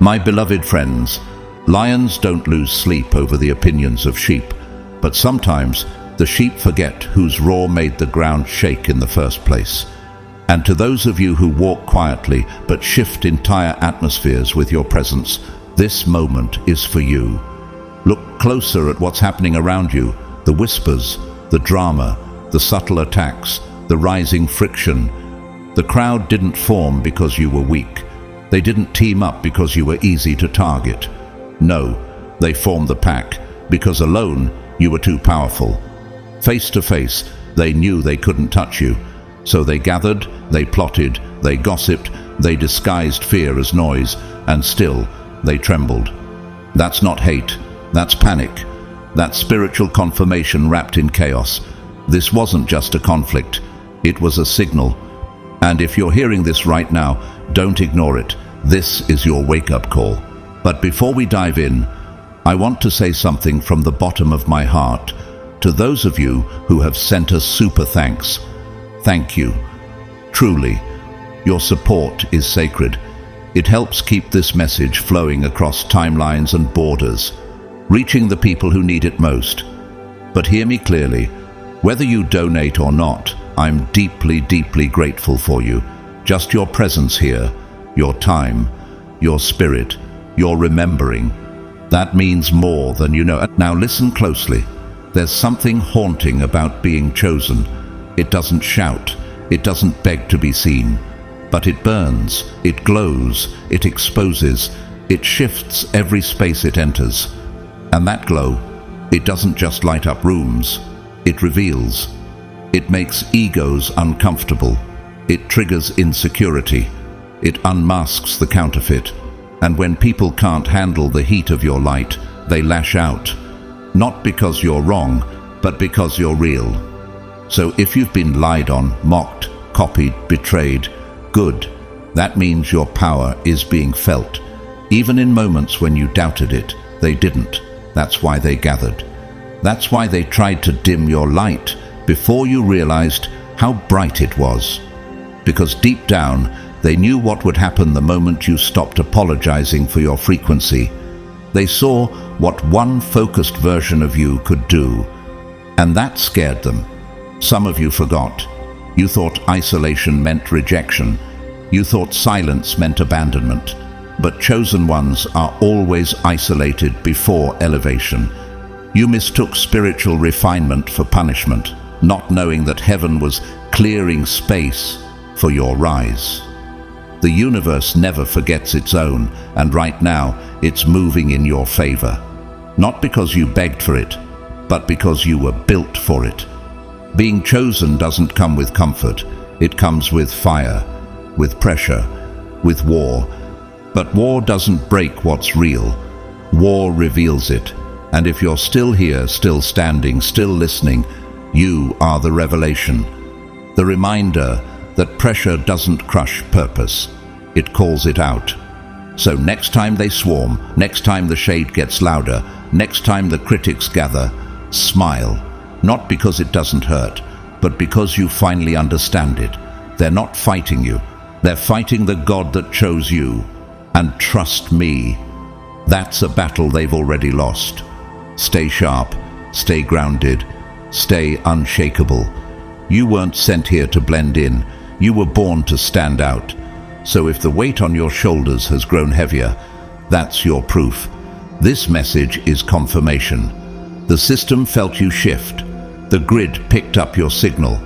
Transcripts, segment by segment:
My beloved friends, lions don't lose sleep over the opinions of sheep, but sometimes the sheep forget whose roar made the ground shake in the first place. And to those of you who walk quietly but shift entire atmospheres with your presence, this moment is for you. Look closer at what's happening around you, the whispers, the drama, the subtle attacks, the rising friction. The crowd didn't form because you were weak. They didn't team up because you were easy to target. No, they formed the pack because alone you were too powerful. Face to face, they knew they couldn't touch you. So they gathered, they plotted, they gossiped, they disguised fear as noise, and still they trembled. That's not hate, that's panic. That's spiritual confirmation wrapped in chaos. This wasn't just a conflict, it was a signal. And if you're hearing this right now, don't ignore it. This is your wake-up call. But before we dive in, I want to say something from the bottom of my heart to those of you who have sent us super thanks. Thank you. Truly, your support is sacred. It helps keep this message flowing across timelines and borders, reaching the people who need it most. But hear me clearly, whether you donate or not, I'm deeply, deeply grateful for you. Just your presence here, your time, your spirit, your remembering. That means more than you know. Now listen closely. There's something haunting about being chosen. It doesn't shout, it doesn't beg to be seen, but it burns, it glows, it exposes, it shifts every space it enters. And that glow, it doesn't just light up rooms, it reveals. It makes egos uncomfortable, it triggers insecurity, it unmasks the counterfeit. And when people can't handle the heat of your light, they lash out. Not because you're wrong, but because you're real. So if you've been lied on, mocked, copied, betrayed, good. That means your power is being felt. Even in moments when you doubted it, they didn't. That's why they gathered. That's why they tried to dim your light before you realized how bright it was. Because deep down, they knew what would happen the moment you stopped apologizing for your frequency. They saw what one focused version of you could do, and that scared them. Some of you forgot. You thought isolation meant rejection. You thought silence meant abandonment. But chosen ones are always isolated before elevation. You mistook spiritual refinement for punishment, not knowing that heaven was clearing space for your rise. The universe never forgets its own, and right now it's moving in your favor. Not because you begged for it, but because you were built for it. Being chosen doesn't come with comfort. It comes with fire, with pressure, with war. But war doesn't break what's real. War reveals it. And if you're still here, still standing, still listening, you are the revelation. The reminder that pressure doesn't crush purpose. It calls it out. So next time they swarm, next time the shade gets louder, next time the critics gather, smile. Not because it doesn't hurt, but because you finally understand it. They're not fighting you. They're fighting the God that chose you. And trust me, that's a battle they've already lost. Stay sharp, stay grounded, stay unshakable. You weren't sent here to blend in. You were born to stand out. So if the weight on your shoulders has grown heavier, that's your proof. This message is confirmation. The system felt you shift. The grid picked up your signal.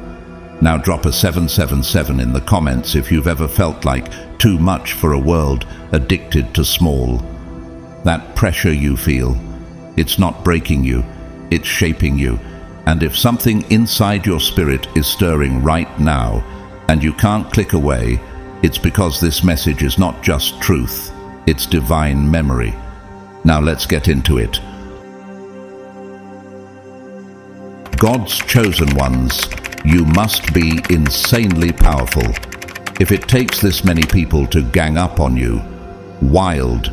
Now drop a 777 in the comments if you've ever felt like too much for a world addicted to small. That pressure you feel, it's not breaking you, it's shaping you. And if something inside your spirit is stirring right now, and you can't click away, it's because this message is not just truth, it's divine memory. Now let's get into it. God's chosen ones, you must be insanely powerful. If it takes this many people to gang up on you, wild.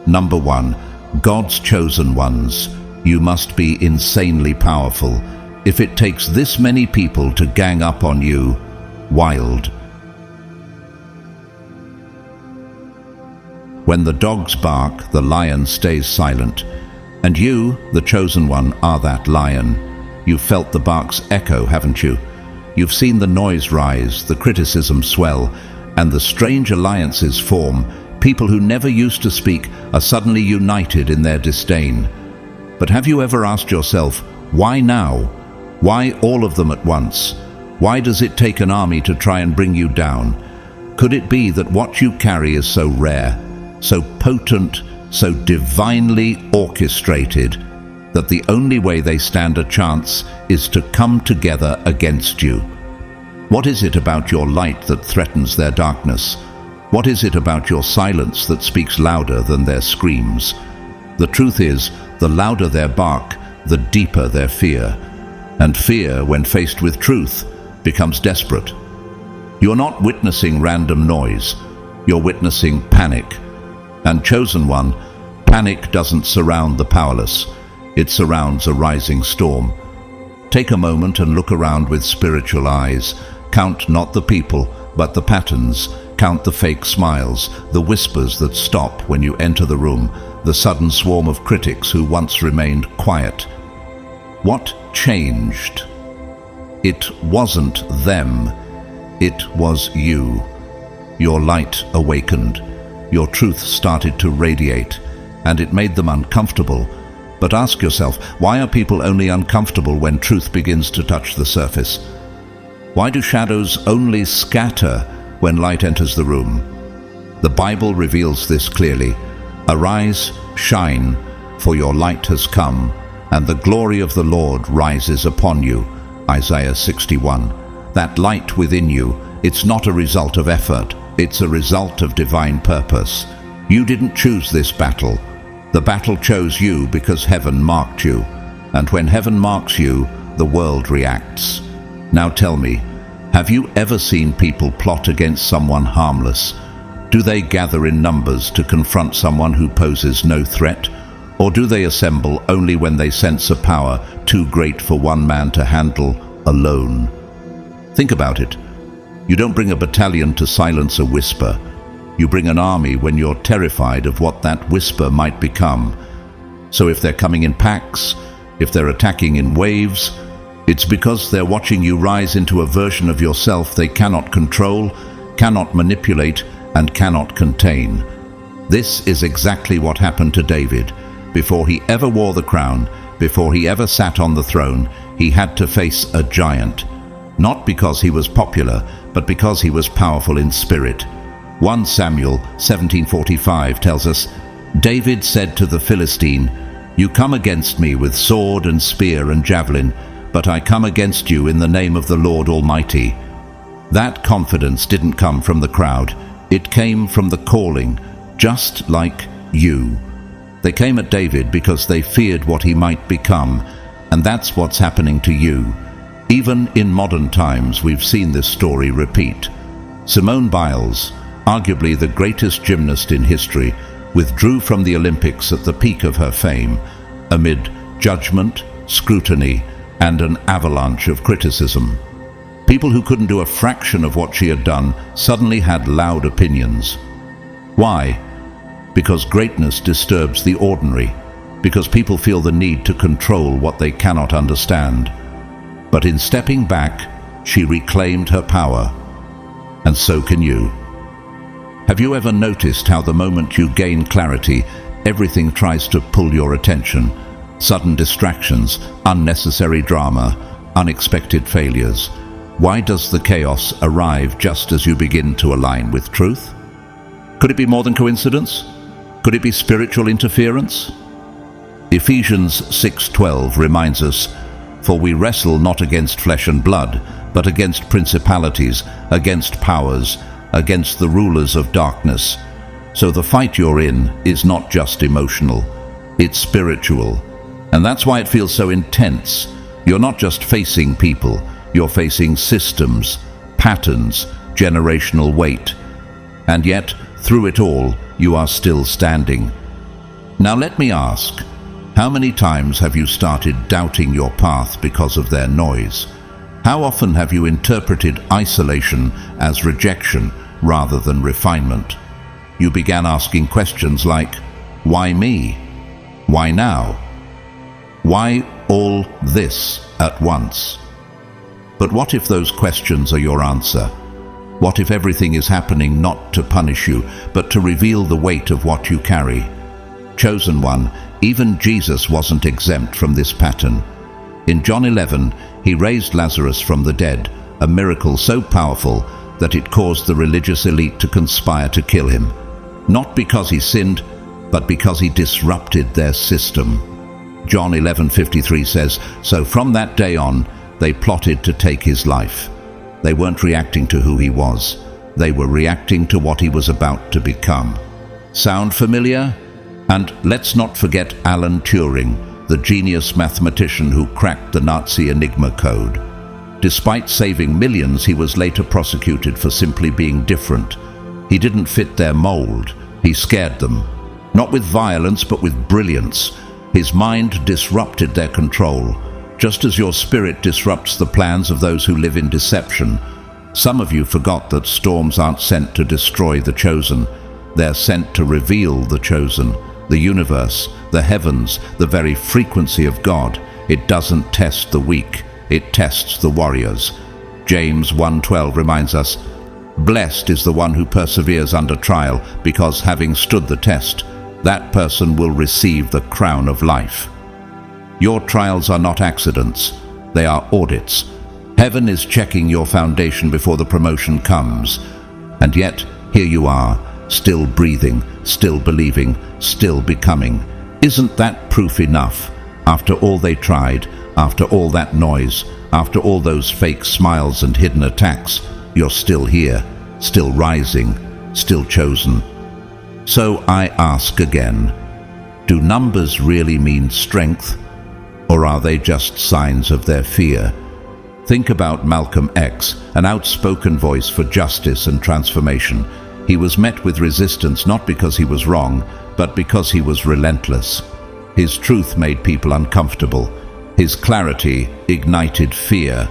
Number 1, God's chosen ones, you must be insanely powerful. If it takes this many people to gang up on you, wild. When the dogs bark, the lion stays silent. And you, the chosen one, are that lion. You've felt the bark's echo, haven't you? You've seen the noise rise, the criticism swell, and the strange alliances form. People who never used to speak are suddenly united in their disdain. But have you ever asked yourself, why now? Why all of them at once? Why does it take an army to try and bring you down? Could it be that what you carry is so rare, so potent, so divinely orchestrated, that the only way they stand a chance is to come together against you? What is it about your light that threatens their darkness? What is it about your silence that speaks louder than their screams? The truth is, the louder their bark, the deeper their fear. And fear, when faced with truth, becomes desperate. You're not witnessing random noise, you're witnessing panic. And chosen one, panic doesn't surround the powerless, it surrounds a rising storm. Take a moment and look around with spiritual eyes. Count not the people, but the patterns. Count the fake smiles, the whispers that stop when you enter the room, the sudden swarm of critics who once remained quiet. What changed? It wasn't them, it was you. Your light awakened, your truth started to radiate, and it made them uncomfortable. But ask yourself, why are people only uncomfortable when truth begins to touch the surface? Why do shadows only scatter when light enters the room? The Bible reveals this clearly. Arise, shine, for your light has come, and the glory of the Lord rises upon you. Isaiah 61. That light within you, it's not a result of effort, it's a result of divine purpose. You didn't choose this battle. The battle chose you because heaven marked you. And when heaven marks you, the world reacts. Now tell me, have you ever seen people plot against someone harmless? Do they gather in numbers to confront someone who poses no threat? Or do they assemble only when they sense a power too great for one man to handle alone? Think about it. You don't bring a battalion to silence a whisper. You bring an army when you're terrified of what that whisper might become. So if they're coming in packs, if they're attacking in waves, it's because they're watching you rise into a version of yourself they cannot control, cannot manipulate, and cannot contain. This is exactly what happened to David. Before he ever wore the crown, before he ever sat on the throne, he had to face a giant. Not because he was popular, but because he was powerful in spirit. 1 Samuel 17:45 tells us, David said to the Philistine, "You come against me with sword and spear and javelin, but I come against you in the name of the Lord Almighty." That confidence didn't come from the crowd. It came from the calling, just like you. They came at David because they feared what he might become, and that's what's happening to you. Even in modern times, we've seen this story repeat. Simone Biles, arguably the greatest gymnast in history, withdrew from the Olympics at the peak of her fame, amid judgment, scrutiny, and an avalanche of criticism. People who couldn't do a fraction of what she had done suddenly had loud opinions. Why? Because greatness disturbs the ordinary, because people feel the need to control what they cannot understand. But in stepping back, she reclaimed her power. And so can you. Have you ever noticed how the moment you gain clarity, everything tries to pull your attention? Sudden distractions, unnecessary drama, unexpected failures. Why does the chaos arrive just as you begin to align with truth? Could it be more than coincidence? Could it be spiritual interference? Ephesians 6:12 reminds us, "For we wrestle not against flesh and blood, but against principalities, against powers, against the rulers of darkness." So the fight you're in is not just emotional, it's spiritual. And that's why it feels so intense. You're not just facing people, you're facing systems, patterns, generational weight. And yet, through it all, you are still standing. Now let me ask, how many times have you started doubting your path because of their noise? How often have you interpreted isolation as rejection rather than refinement? you began asking questions like, why me? Why now? Why all this at once? But what if those questions are your answer? What if everything is happening not to punish you, but to reveal the weight of what you carry? Chosen one, even Jesus wasn't exempt from this pattern. In John 11, he raised Lazarus from the dead, a miracle so powerful that it caused the religious elite to conspire to kill him. Not because he sinned, but because he disrupted their system. John 11:53 says, "So from that day on, they plotted to take his life." They weren't reacting to who he was. They were reacting to what he was about to become. Sound familiar? And let's not forget Alan Turing, the genius mathematician who cracked the Nazi Enigma code. Despite saving millions, he was later prosecuted for simply being different. He didn't fit their mold. He scared them. Not with violence, but with brilliance. His mind disrupted their control, just as your spirit disrupts the plans of those who live in deception. Some of you forgot that storms aren't sent to destroy the chosen. They're sent to reveal the chosen, the universe, the heavens, the very frequency of God. It doesn't test the weak, it tests the warriors. James 1:12 reminds us, "Blessed is the one who perseveres under trial, because having stood the test, that person will receive the crown of life." Your trials are not accidents, they are audits. Heaven is checking your foundation before the promotion comes. And yet, here you are, still breathing, still believing, still becoming. Isn't that proof enough? After all they tried, after all that noise, after all those fake smiles and hidden attacks, you're still here, still rising, still chosen. So I ask again, do numbers really mean strength? Or are they just signs of their fear? Think about Malcolm X, an outspoken voice for justice and transformation. He was met with resistance not because he was wrong, but because he was relentless. His truth made people uncomfortable. His clarity ignited fear.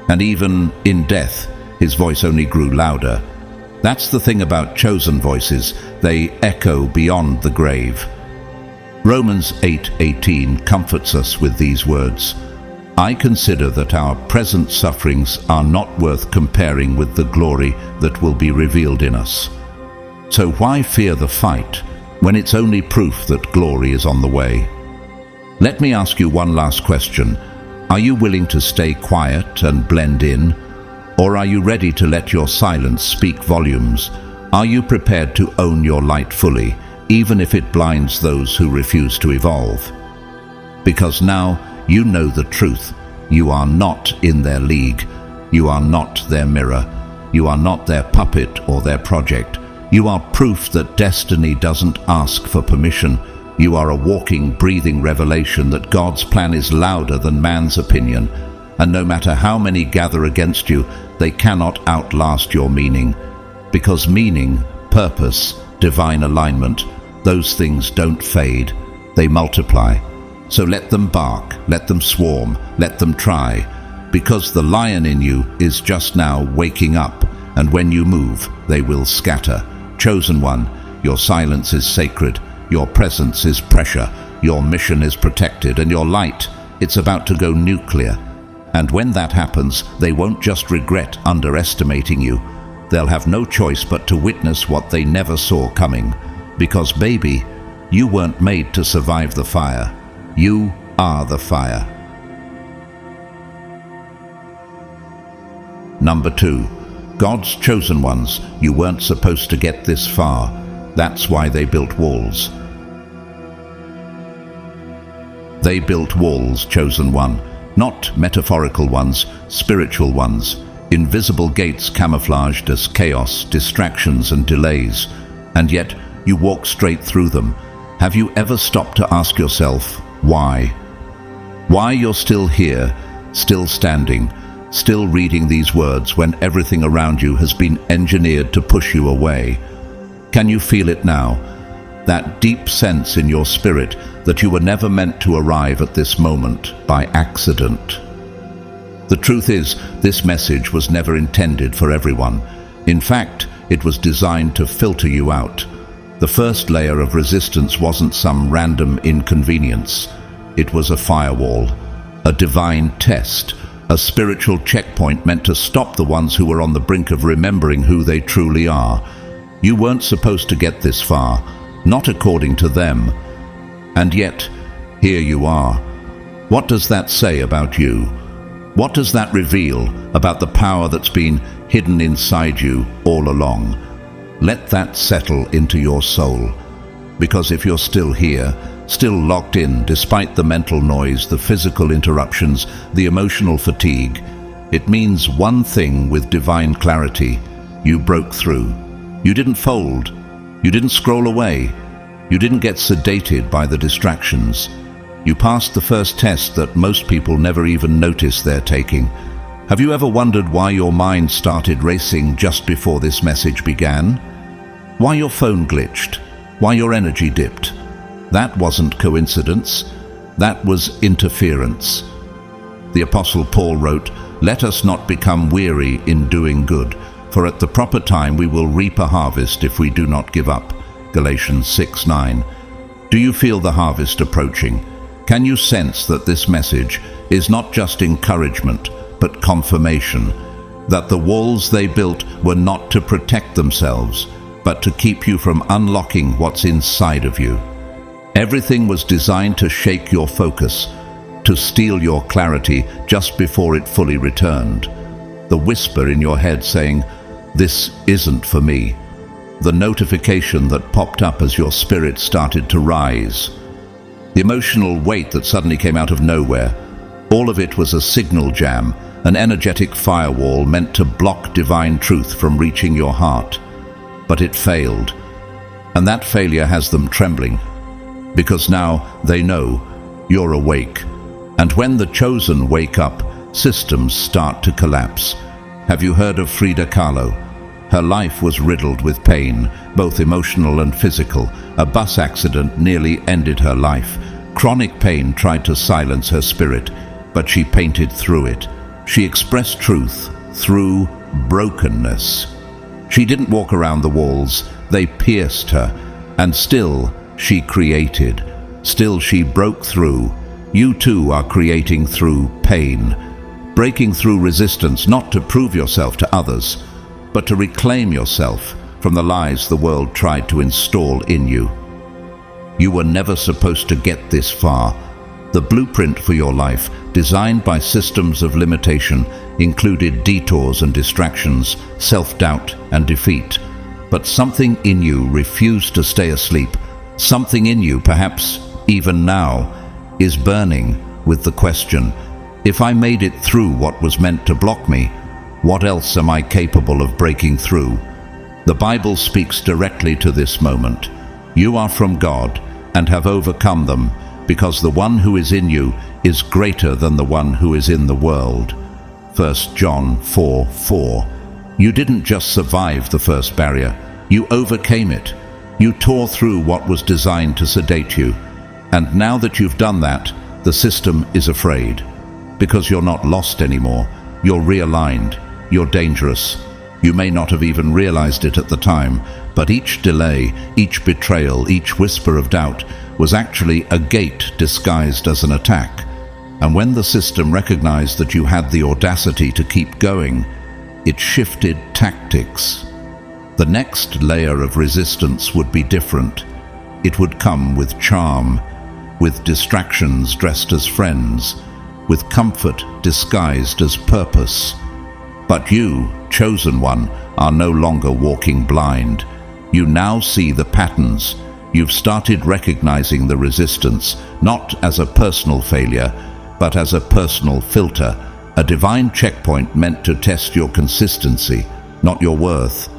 And even in death, his voice only grew louder. That's the thing about chosen voices. They echo beyond the grave. Romans 8:18 comforts us with these words. I consider that our present sufferings are not worth comparing with the glory that will be revealed in us. So why fear the fight when it's only proof that glory is on the way? Let me ask you one last question. Are you willing to stay quiet and blend in? Or are you ready to let your silence speak volumes? Are you prepared to own your light fully, even if it blinds those who refuse to evolve? Because now you know the truth. You are not in their league. You are not their mirror. You are not their puppet or their project. You are proof that destiny doesn't ask for permission. You are a walking, breathing revelation that God's plan is louder than man's opinion. And no matter how many gather against you, they cannot outlast your meaning. Because meaning, purpose, divine alignment, those things don't fade. They multiply. So let them bark, let them swarm, let them try. Because the lion in you is just now waking up, and when you move, they will scatter. Chosen one, your silence is sacred, your presence is pressure, your mission is protected, and your light, it's about to go nuclear. And when that happens, they won't just regret underestimating you. They'll have no choice but to witness what they never saw coming. Because baby, you weren't made to survive the fire. You are the fire. Number 2. God's chosen ones, you weren't supposed to get this far. That's why they built walls. They built walls, chosen one. Not metaphorical ones, spiritual ones. Invisible gates camouflaged as chaos, distractions and delays. And yet, you walk straight through them. Have you ever stopped to ask yourself, why? Why you're still here, still standing, still reading these words when everything around you has been engineered to push you away? Can you feel it now? That deep sense in your spirit that you were never meant to arrive at this moment by accident. The truth is, this message was never intended for everyone. In fact, it was designed to filter you out. The first layer of resistance wasn't some random inconvenience. It was a firewall, a divine test, a spiritual checkpoint meant to stop the ones who were on the brink of remembering who they truly are. You weren't supposed to get this far, not according to them. And yet, here you are. What does that say about you? What does that reveal about the power that's been hidden inside you all along? Let that settle into your soul. Because if you're still here, still locked in, despite the mental noise, the physical interruptions, the emotional fatigue, it means one thing with divine clarity: you broke through. You didn't fold. You didn't scroll away. You didn't get sedated by the distractions. You passed the first test that most people never even notice they're taking. Have you ever wondered why your mind started racing just before this message began? Why your phone glitched? Why your energy dipped? That wasn't coincidence. That was interference. The Apostle Paul wrote, "Let us not become weary in doing good, for at the proper time we will reap a harvest if we do not give up." Galatians 6:9. Do you feel the harvest approaching? Can you sense that this message is not just encouragement, but confirmation, that the walls they built were not to protect themselves, but to keep you from unlocking what's inside of you? Everything was designed to shake your focus, to steal your clarity just before it fully returned. The whisper in your head saying, "This isn't for me." The notification that popped up as your spirit started to rise. The emotional weight that suddenly came out of nowhere. All of it was a signal jam, an energetic firewall meant to block divine truth from reaching your heart. But it failed. And that failure has them trembling. Because now they know you're awake. And when the chosen wake up, systems start to collapse. Have you heard of Frida Kahlo? Her life was riddled with pain, both emotional and physical. A bus accident nearly ended her life. Chronic pain tried to silence her spirit, but she painted through it. She expressed truth through brokenness. She didn't walk around the walls, they pierced her. And still, she created. Still, she broke through. You too are creating through pain. Breaking through resistance, not to prove yourself to others, but to reclaim yourself from the lies the world tried to install in you. You were never supposed to get this far. The blueprint for your life, designed by systems of limitation, included detours and distractions, self-doubt and defeat. But something in you refused to stay asleep. Something in you, perhaps even now, is burning with the question, if I made it through what was meant to block me, what else am I capable of breaking through? The Bible speaks directly to this moment. You are from God and have overcome them, because the one who is in you is greater than the one who is in the world. 1 John 4:4. You didn't just survive the first barrier, you overcame it. You tore through what was designed to sedate you. And now that you've done that, the system is afraid. Because you're not lost anymore, you're realigned, you're dangerous. You may not have even realized it at the time, but each delay, each betrayal, each whisper of doubt was actually a gate disguised as an attack. And when the system recognized that you had the audacity to keep going, it shifted tactics. The next layer of resistance would be different. It would come with charm, with distractions dressed as friends, with comfort disguised as purpose. But you, chosen one, are no longer walking blind. You now see the patterns. You've started recognizing the resistance, not as a personal failure, but as a personal filter, a divine checkpoint meant to test your consistency, not your worth.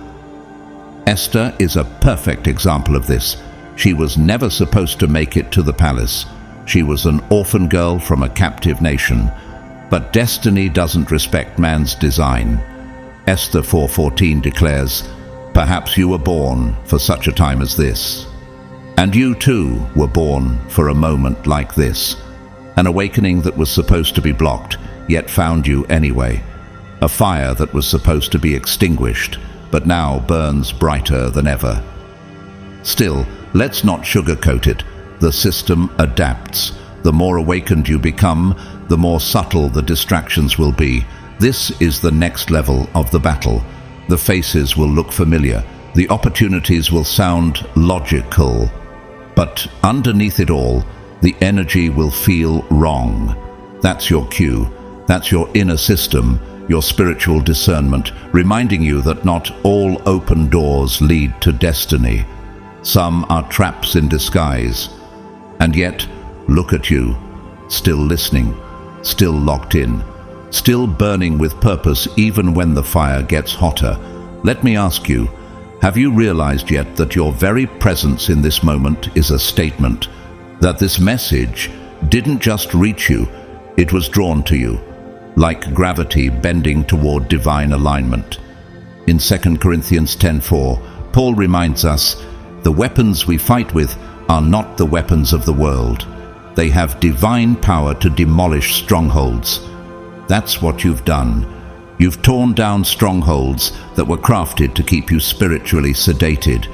Esther is a perfect example of this. She was never supposed to make it to the palace. She was an orphan girl from a captive nation. But destiny doesn't respect man's design. Esther 4:14 declares, "Perhaps you were born for such a time as this." And you too were born for a moment like this. An awakening that was supposed to be blocked, yet found you anyway. A fire that was supposed to be extinguished, but now burns brighter than ever. Still, let's not sugarcoat it. The system adapts. The more awakened you become, the more subtle the distractions will be. This is the next level of the battle. The faces will look familiar. The opportunities will sound logical. But underneath it all, the energy will feel wrong. That's your cue. That's your inner system, your spiritual discernment, reminding you that not all open doors lead to destiny. Some are traps in disguise. And yet, look at you, still listening, still locked in, still burning with purpose even when the fire gets hotter. Let me ask you, have you realized yet that your very presence in this moment is a statement? That this message didn't just reach you, it was drawn to you, like gravity bending toward divine alignment. In 2 Corinthians 10:4, Paul reminds us, the weapons we fight with are not the weapons of the world. They have divine power to demolish strongholds. That's what you've done. You've torn down strongholds that were crafted to keep you spiritually sedated.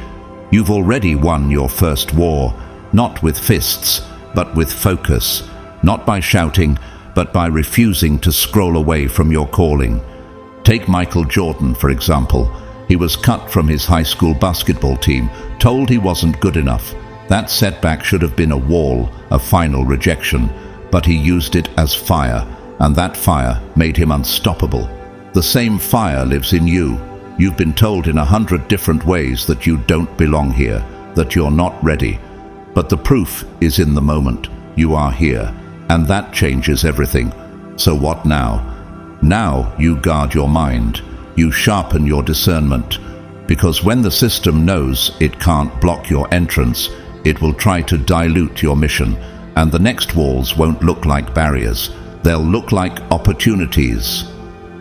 You've already won your first war, not with fists, but with focus, not by shouting, but by refusing to scroll away from your calling. Take Michael Jordan, for example. He was cut from his high school basketball team, told he wasn't good enough. That setback should have been a wall, a final rejection, but he used it as fire, and that fire made him unstoppable. The same fire lives in you. You've been told in 100 different ways that you don't belong here, that you're not ready. But the proof is in the moment. You are here, and that changes everything. So what now? Now you guard your mind. You sharpen your discernment. Because when the system knows it can't block your entrance, it will try to dilute your mission, and the next walls won't look like barriers. They'll look like opportunities,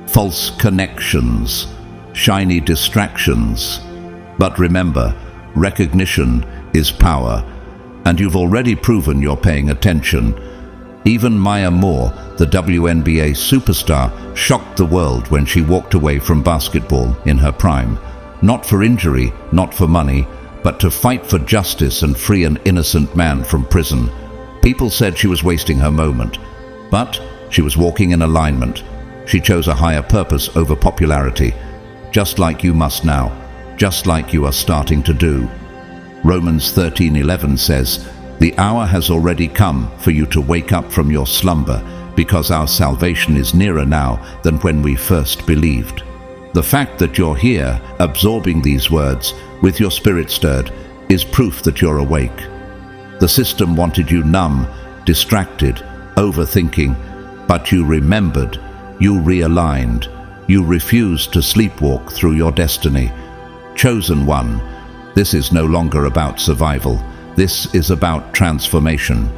false connections, shiny distractions. But remember, recognition is power, and you've already proven you're paying attention. Even Maya Moore, the WNBA superstar, shocked the world when she walked away from basketball in her prime. Not for injury, not for money, but to fight for justice and free an innocent man from prison. People said she was wasting her moment, but she was walking in alignment. She chose a higher purpose over popularity, just like you must now, just like you are starting to do. Romans 13:11 says, "The hour has already come for you to wake up from your slumber, because our salvation is nearer now than when we first believed." The fact that you're here, absorbing these words, with your spirit stirred, is proof that you're awake. The system wanted you numb, distracted, overthinking, but you remembered, you realigned, you refused to sleepwalk through your destiny. Chosen one, this is no longer about survival. This is about transformation.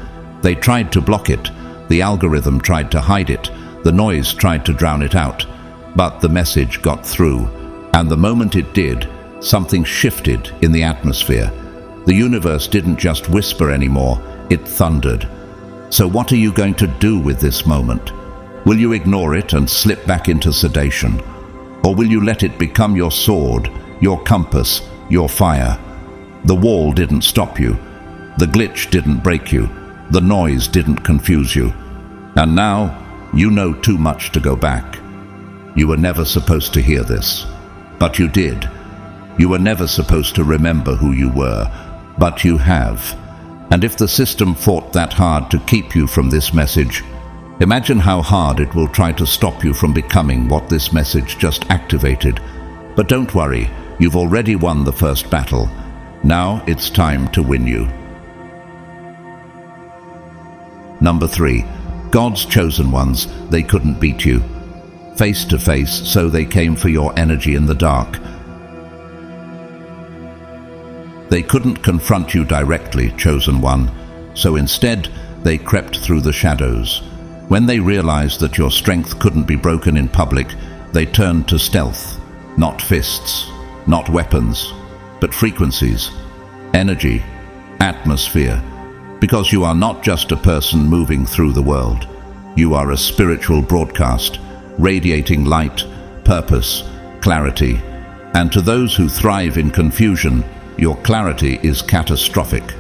They tried to block it. The algorithm tried to hide it. The noise tried to drown it out. But the message got through. And the moment it did, something shifted in the atmosphere. The universe didn't just whisper anymore, it thundered. So what are you going to do with this moment? Will you ignore it and slip back into sedation? Or will you let it become your sword, your compass, your fire? The wall didn't stop you. The glitch didn't break you. The noise didn't confuse you. And now, you know too much to go back. You were never supposed to hear this, but you did. You were never supposed to remember who you were, but you have. And if the system fought that hard to keep you from this message, imagine how hard it will try to stop you from becoming what this message just activated. But don't worry, you've already won the first battle. Now it's time to win you. Number 3, God's chosen ones, they couldn't beat you. Face to face, so they came for your energy in the dark. They couldn't confront you directly, chosen one, so instead they crept through the shadows. When they realized that your strength couldn't be broken in public, they turned to stealth, not fists, not weapons, but frequencies, energy, atmosphere, because you are not just a person moving through the world. You are a spiritual broadcast, radiating light, purpose, clarity, and to those who thrive in confusion, your clarity is catastrophic.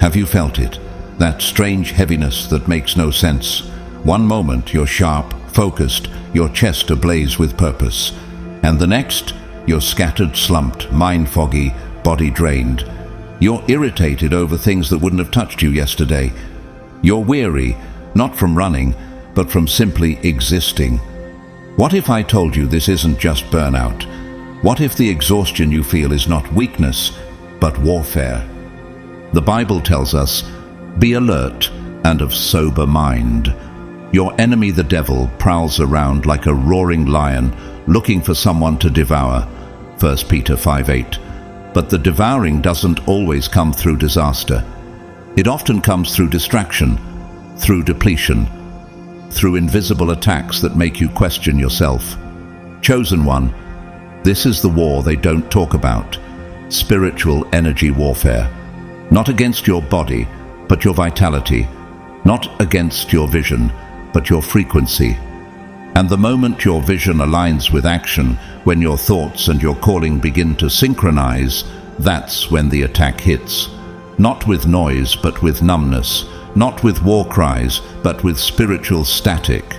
Have you felt it? That strange heaviness that makes no sense. One moment you're sharp, focused, your chest ablaze with purpose. And the next, you're scattered, slumped, mind foggy, body drained. You're irritated over things that wouldn't have touched you yesterday. You're weary, not from running, but from simply existing. What if I told you this isn't just burnout? What if the exhaustion you feel is not weakness, but warfare? The Bible tells us, "Be alert and of sober mind." Your enemy, the devil, prowls around like a roaring lion, looking for someone to devour. 1 Peter 5:8. But the devouring doesn't always come through disaster. It often comes through distraction, through depletion, through invisible attacks that make you question yourself. Chosen one, this is the war they don't talk about. Spiritual energy warfare. Not against your body, but your vitality. Not against your vision, but your frequency. And the moment your vision aligns with action, when your thoughts and your calling begin to synchronize, that's when the attack hits. Not with noise, but with numbness. Not with war cries, but with spiritual static.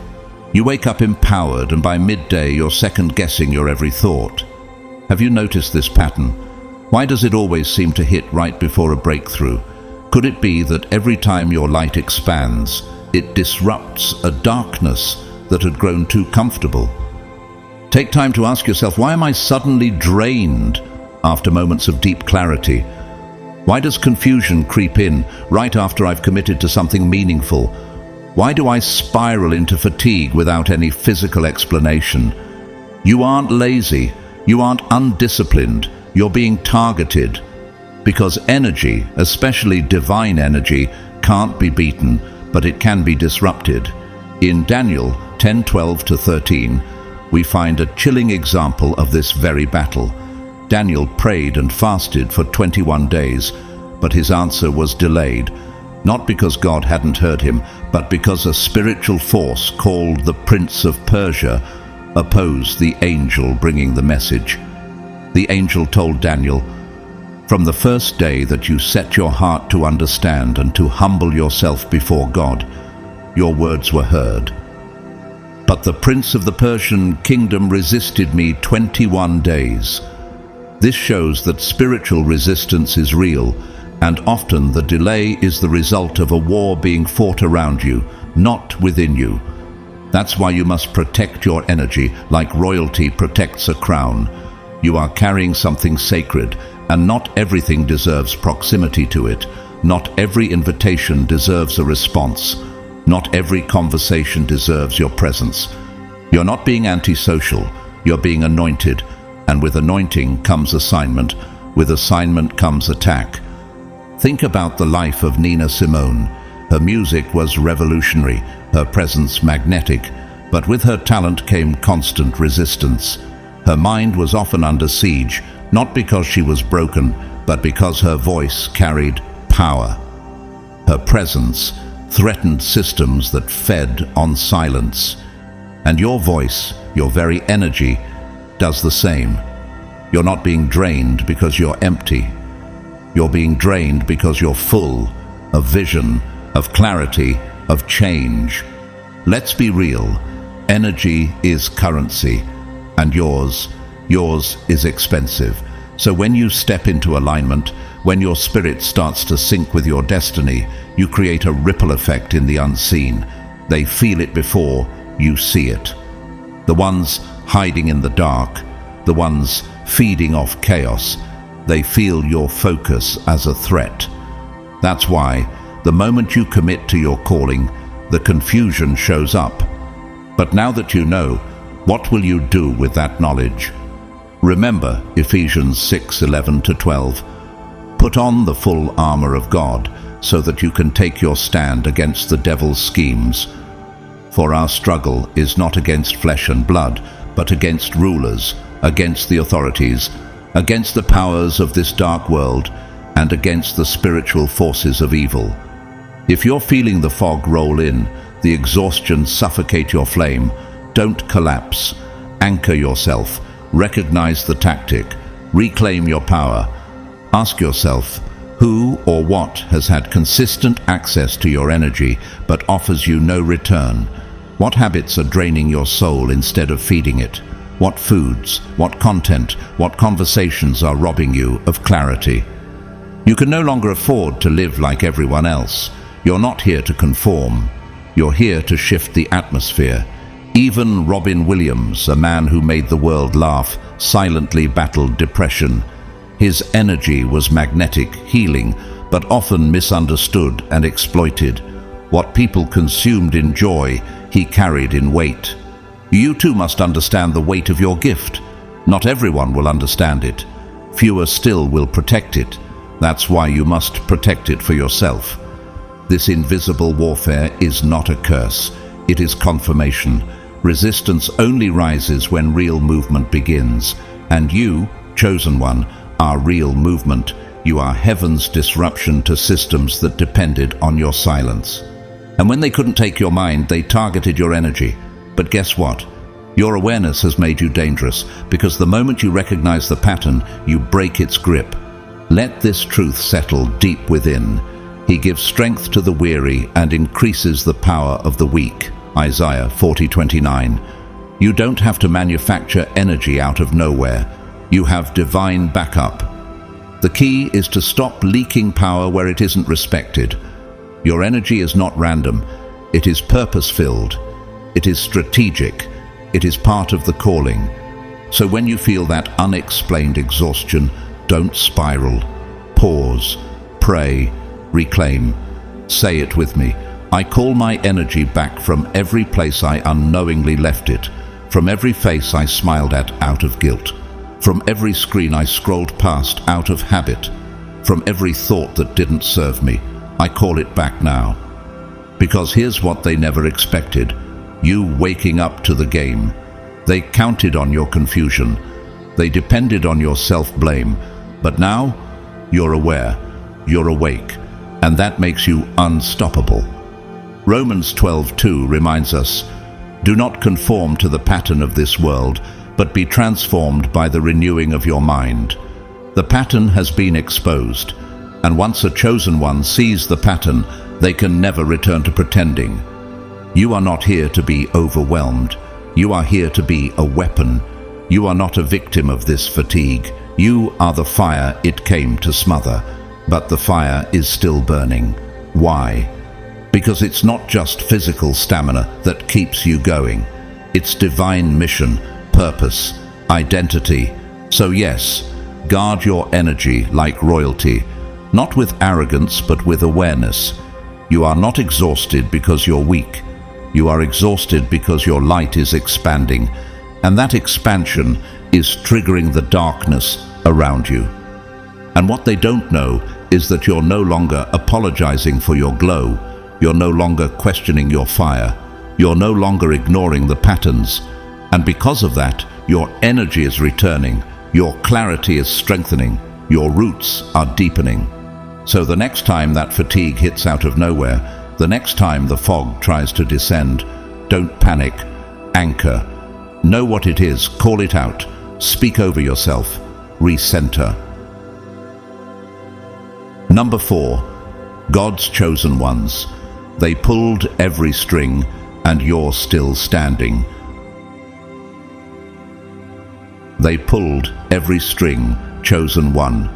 You wake up empowered, and by midday you're second-guessing your every thought. Have you noticed this pattern? Why does it always seem to hit right before a breakthrough? Could it be that every time your light expands, it disrupts a darkness that had grown too comfortable? Take time to ask yourself, why am I suddenly drained after moments of deep clarity? Why does confusion creep in right after I've committed to something meaningful? Why do I spiral into fatigue without any physical explanation? You aren't lazy. You aren't undisciplined. You're being targeted. Because energy, especially divine energy, can't be beaten, but it can be disrupted. In Daniel 10:12-13, we find a chilling example of this very battle. Daniel prayed and fasted for 21 days, but his answer was delayed, not because God hadn't heard him, but because a spiritual force called the Prince of Persia opposed the angel bringing the message. The angel told Daniel, "From the first day that you set your heart to understand and to humble yourself before God, your words were heard. But the prince of the Persian kingdom resisted me 21 days. This shows that spiritual resistance is real, and often the delay is the result of a war being fought around you, not within you. That's why you must protect your energy like royalty protects a crown. You are carrying something sacred, and not everything deserves proximity to it. Not every invitation deserves a response. Not every conversation deserves your presence. You're not being antisocial, you're being anointed, and with anointing comes assignment. With assignment comes attack. Think about the life of Nina Simone. Her music was revolutionary, her presence magnetic, but with her talent came constant resistance. Her mind was often under siege, not because she was broken, but because her voice carried power. Her presence threatened systems that fed on silence. And your voice, your very energy, does the same. You're not being drained because you're empty. You're being drained because you're full of vision, of clarity, of change. Let's be real. Energy is currency, and yours is expensive. So when you step into alignment, when your spirit starts to sync with your destiny, you create a ripple effect in the unseen. They feel it before you see it. The ones hiding in the dark, the ones feeding off chaos, they feel your focus as a threat. That's why, the moment you commit to your calling, the confusion shows up. But now that you know, what will you do with that knowledge? Remember Ephesians 6:11-12. Put on the full armor of God, so that you can take your stand against the devil's schemes. For our struggle is not against flesh and blood, but against rulers, against the authorities, against the powers of this dark world, and against the spiritual forces of evil. If you're feeling the fog roll in, the exhaustion suffocate your flame, don't collapse. Anchor yourself, recognize the tactic, reclaim your power. Ask yourself, who or what has had consistent access to your energy but offers you no return? What habits are draining your soul instead of feeding it? What foods, what content, what conversations are robbing you of clarity? You can no longer afford to live like everyone else. You're not here to conform. You're here to shift the atmosphere. Even Robin Williams, a man who made the world laugh, silently battled depression. His energy was magnetic, healing, but often misunderstood and exploited. What people consumed in joy, he carried in weight. You too must understand the weight of your gift. Not everyone will understand it. Fewer still will protect it. That's why you must protect it for yourself. This invisible warfare is not a curse. It is confirmation. Resistance only rises when real movement begins. And you, chosen one, are real movement. You are heaven's disruption to systems that depended on your silence. And when they couldn't take your mind, they targeted your energy. But guess what? Your awareness has made you dangerous, because the moment you recognize the pattern, you break its grip. Let this truth settle deep within. He gives strength to the weary and increases the power of the weak. Isaiah 40:29. You don't have to manufacture energy out of nowhere. You have divine backup. The key is to stop leaking power where it isn't respected. Your energy is not random. It is purpose-filled. It is strategic. It is part of the calling. So when you feel that unexplained exhaustion, don't spiral. Pause. Pray. Reclaim. Say it with me. I call my energy back from every place I unknowingly left it, from every face I smiled at out of guilt, from every screen I scrolled past out of habit, from every thought that didn't serve me. I call it back now. Because here's what they never expected: you waking up to the game. They counted on your confusion. They depended on your self-blame. But now, you're aware, you're awake, and that makes you unstoppable. Romans 12:2 reminds us, "Do not conform to the pattern of this world, but be transformed by the renewing of your mind." The pattern has been exposed, and once a chosen one sees the pattern, they can never return to pretending. You are not here to be overwhelmed. You are here to be a weapon. You are not a victim of this fatigue. You are the fire it came to smother, but the fire is still burning. Why? Because it's not just physical stamina that keeps you going. It's divine mission, purpose, identity. So yes, guard your energy like royalty, not with arrogance but with awareness. You are not exhausted because you're weak. You are exhausted because your light is expanding, and that expansion is triggering the darkness around you. And what they don't know is that you're no longer apologizing for your glow. You're no longer questioning your fire. You're no longer ignoring the patterns. And because of that, your energy is returning. Your clarity is strengthening. Your roots are deepening. So the next time that fatigue hits out of nowhere, the next time the fog tries to descend, don't panic. Anchor. Know what it is. Call it out. Speak over yourself. Recenter. Number 4. God's chosen ones. They pulled every string, and you're still standing. They pulled every string, chosen one.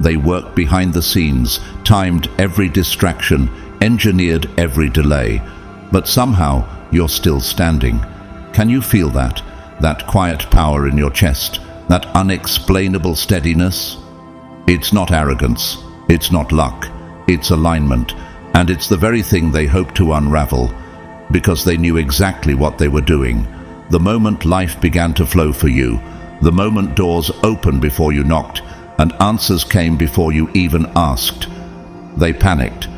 They worked behind the scenes, timed every distraction, engineered every delay. But somehow, you're still standing. Can you feel that? That quiet power in your chest? That unexplainable steadiness? It's not arrogance. It's not luck. It's alignment. And it's the very thing they hoped to unravel, because they knew exactly what they were doing. The moment life began to flow for you, the moment doors opened before you knocked, and answers came before you even asked, they panicked.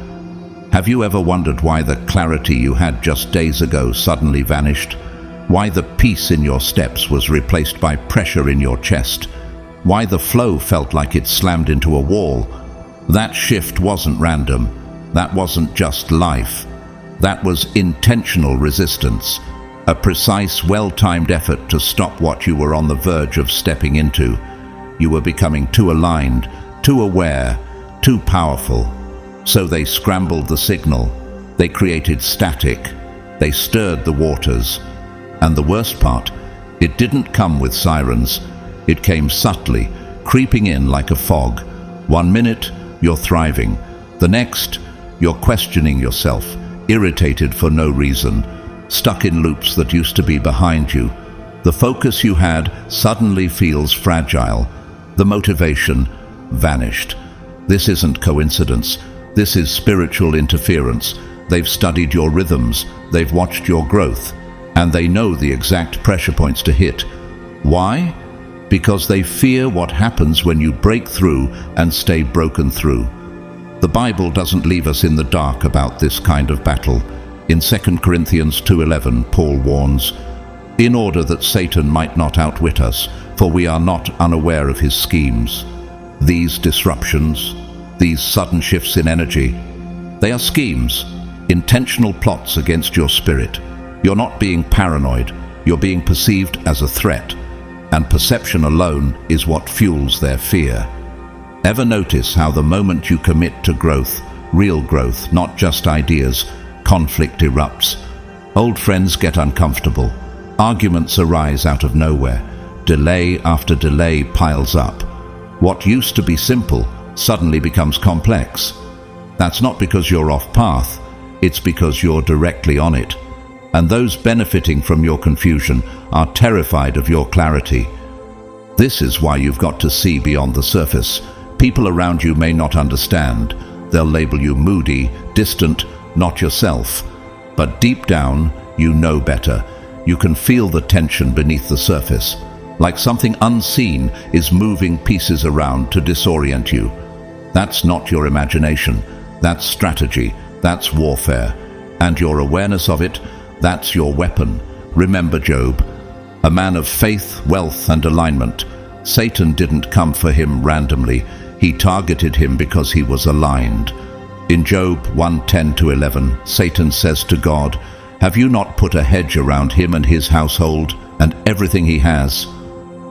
Have you ever wondered why the clarity you had just days ago suddenly vanished? Why the peace in your steps was replaced by pressure in your chest? Why the flow felt like it slammed into a wall? That shift wasn't random. That wasn't just life. That was intentional resistance, a precise, well-timed effort to stop what you were on the verge of stepping into. You were becoming too aligned, too aware, too powerful. So they scrambled the signal, they created static, they stirred the waters. And the worst part, it didn't come with sirens. It came subtly, creeping in like a fog. 1 minute, you're thriving. The next, you're questioning yourself, irritated for no reason, stuck in loops that used to be behind you. The focus you had suddenly feels fragile. The motivation vanished. This isn't coincidence. This is spiritual interference. They've studied your rhythms, they've watched your growth, and they know the exact pressure points to hit. Why? Because they fear what happens when you break through and stay broken through. The Bible doesn't leave us in the dark about this kind of battle. In 2 Corinthians 2:11, Paul warns, "In order that Satan might not outwit us, for we are not unaware of his schemes." These disruptions, these sudden shifts in energy, they are schemes, intentional plots against your spirit. You're not being paranoid, you're being perceived as a threat, and perception alone is what fuels their fear. Ever notice how the moment you commit to growth, real growth, not just ideas, conflict erupts? Old friends get uncomfortable, arguments arise out of nowhere, delay after delay piles up. What used to be simple suddenly becomes complex. That's not because you're off path, it's because you're directly on it. And those benefiting from your confusion are terrified of your clarity. This is why you've got to see beyond the surface. People around you may not understand. They'll label you moody, distant, not yourself. But deep down, you know better. You can feel the tension beneath the surface, like something unseen is moving pieces around to disorient you. That's not your imagination. That's strategy. That's warfare. And your awareness of it, that's your weapon. Remember Job, a man of faith, wealth, and alignment. Satan didn't come for him randomly. He targeted him because he was aligned. In Job 1:10-11, Satan says to God, "Have you not put a hedge around him and his household and everything he has?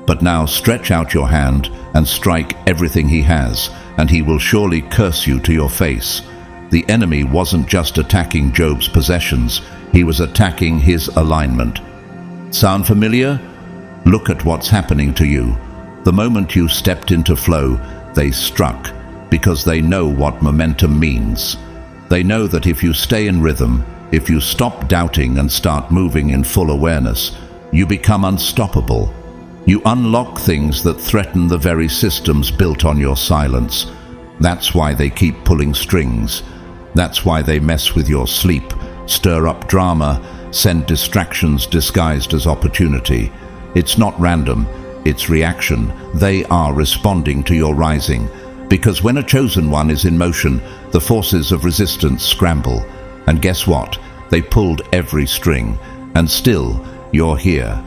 But now stretch out your hand and strike everything he has, and he will surely curse you to your face." The enemy wasn't just attacking Job's possessions, he was attacking his alignment. Sound familiar? Look at what's happening to you. The moment you stepped into flow, they struck, because they know what momentum means. They know that if you stay in rhythm, if you stop doubting and start moving in full awareness, you become unstoppable. You unlock things that threaten the very systems built on your silence. That's why they keep pulling strings. That's why they mess with your sleep, stir up drama, send distractions disguised as opportunity. It's not random, it's reaction. They are responding to your rising. Because when a chosen one is in motion, the forces of resistance scramble. And guess what? They pulled every string. And still, you're here.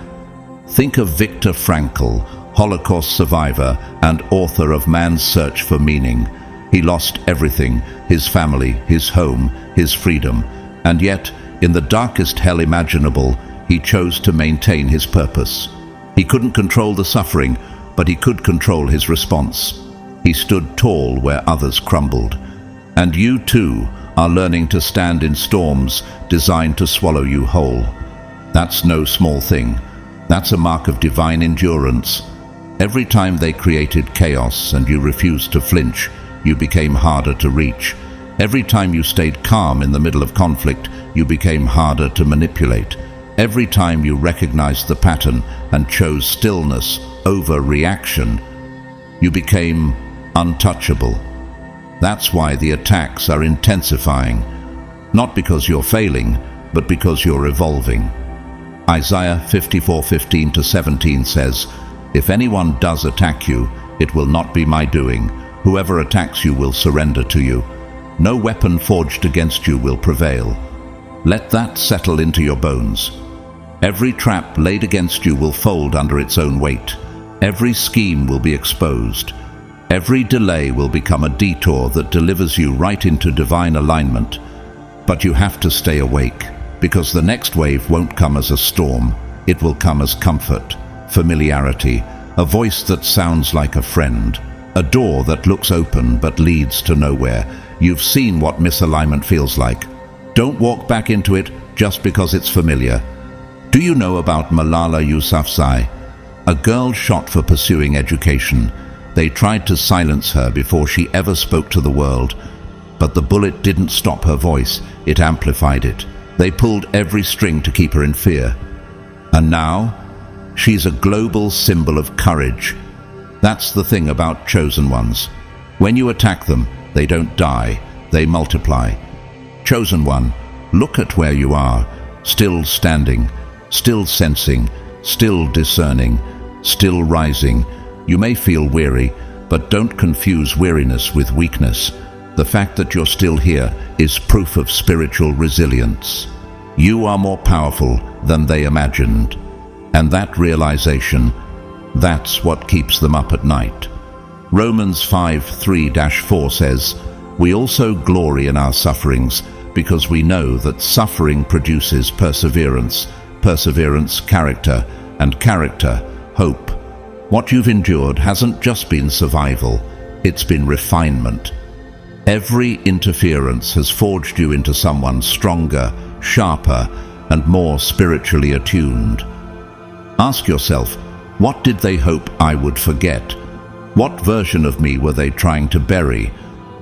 Think of Viktor Frankl, Holocaust survivor and author of Man's Search for Meaning. He lost everything, his family, his home, his freedom. And yet, in the darkest hell imaginable, he chose to maintain his purpose. He couldn't control the suffering, but he could control his response. He stood tall where others crumbled. And you too are learning to stand in storms designed to swallow you whole. That's no small thing. That's a mark of divine endurance. Every time they created chaos and you refused to flinch, you became harder to reach. Every time you stayed calm in the middle of conflict, you became harder to manipulate. Every time you recognized the pattern and chose stillness over reaction, you became untouchable. That's why the attacks are intensifying. Not because you're failing, but because you're evolving. Isaiah 54:15-17 says, "If anyone does attack you, it will not be my doing. Whoever attacks you will surrender to you. No weapon forged against you will prevail." Let that settle into your bones. Every trap laid against you will fold under its own weight. Every scheme will be exposed. Every delay will become a detour that delivers you right into divine alignment. But you have to stay awake, because the next wave won't come as a storm. It will come as comfort, familiarity, a voice that sounds like a friend. A door that looks open but leads to nowhere. You've seen what misalignment feels like. Don't walk back into it just because it's familiar. Do you know about Malala Yousafzai? A girl shot for pursuing education. They tried to silence her before she ever spoke to the world. But the bullet didn't stop her voice, it amplified it. They pulled every string to keep her in fear. And now, she's a global symbol of courage. That's the thing about chosen ones. When you attack them, they don't die, they multiply. Chosen one, look at where you are, still standing, still sensing, still discerning, still rising. You may feel weary, but don't confuse weariness with weakness. The fact that you're still here is proof of spiritual resilience. You are more powerful than they imagined. And that realization, that's what keeps them up at night. Romans 5:3-4 says, "We also glory in our sufferings, because we know that suffering produces perseverance, perseverance, character, and character, hope." What you've endured hasn't just been survival, it's been refinement. Every interference has forged you into someone stronger, sharper, and more spiritually attuned. Ask yourself, what did they hope I would forget? What version of me were they trying to bury?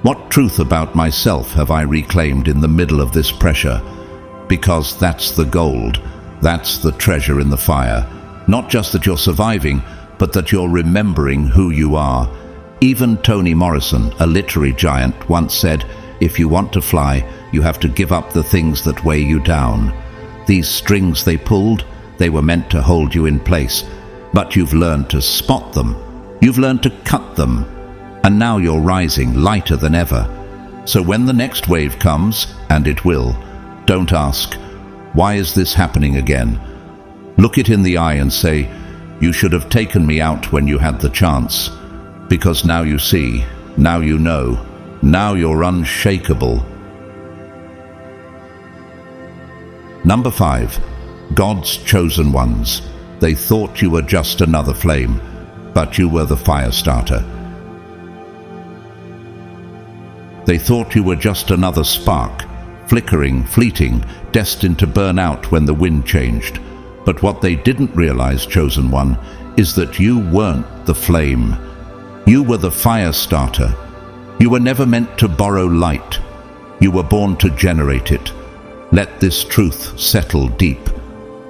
What truth about myself have I reclaimed in the middle of this pressure? Because that's the gold, that's the treasure in the fire. Not just that you're surviving, but that you're remembering who you are. Even Toni Morrison, a literary giant, once said, "If you want to fly, you have to give up the things that weigh you down." These strings they pulled, they were meant to hold you in place, but you've learned to spot them. You've learned to cut them, and now you're rising lighter than ever. So when the next wave comes, and it will, don't ask, "Why is this happening again?" Look it in the eye and say, "You should have taken me out when you had the chance." Because now you see, now you know, now you're unshakable. Number 5. God's chosen ones. They thought you were just another flame, but you were the fire starter. They thought you were just another spark, flickering, fleeting, destined to burn out when the wind changed. But what they didn't realize, chosen one, is that you weren't the flame. You were the fire starter. You were never meant to borrow light. You were born to generate it. Let this truth settle deep,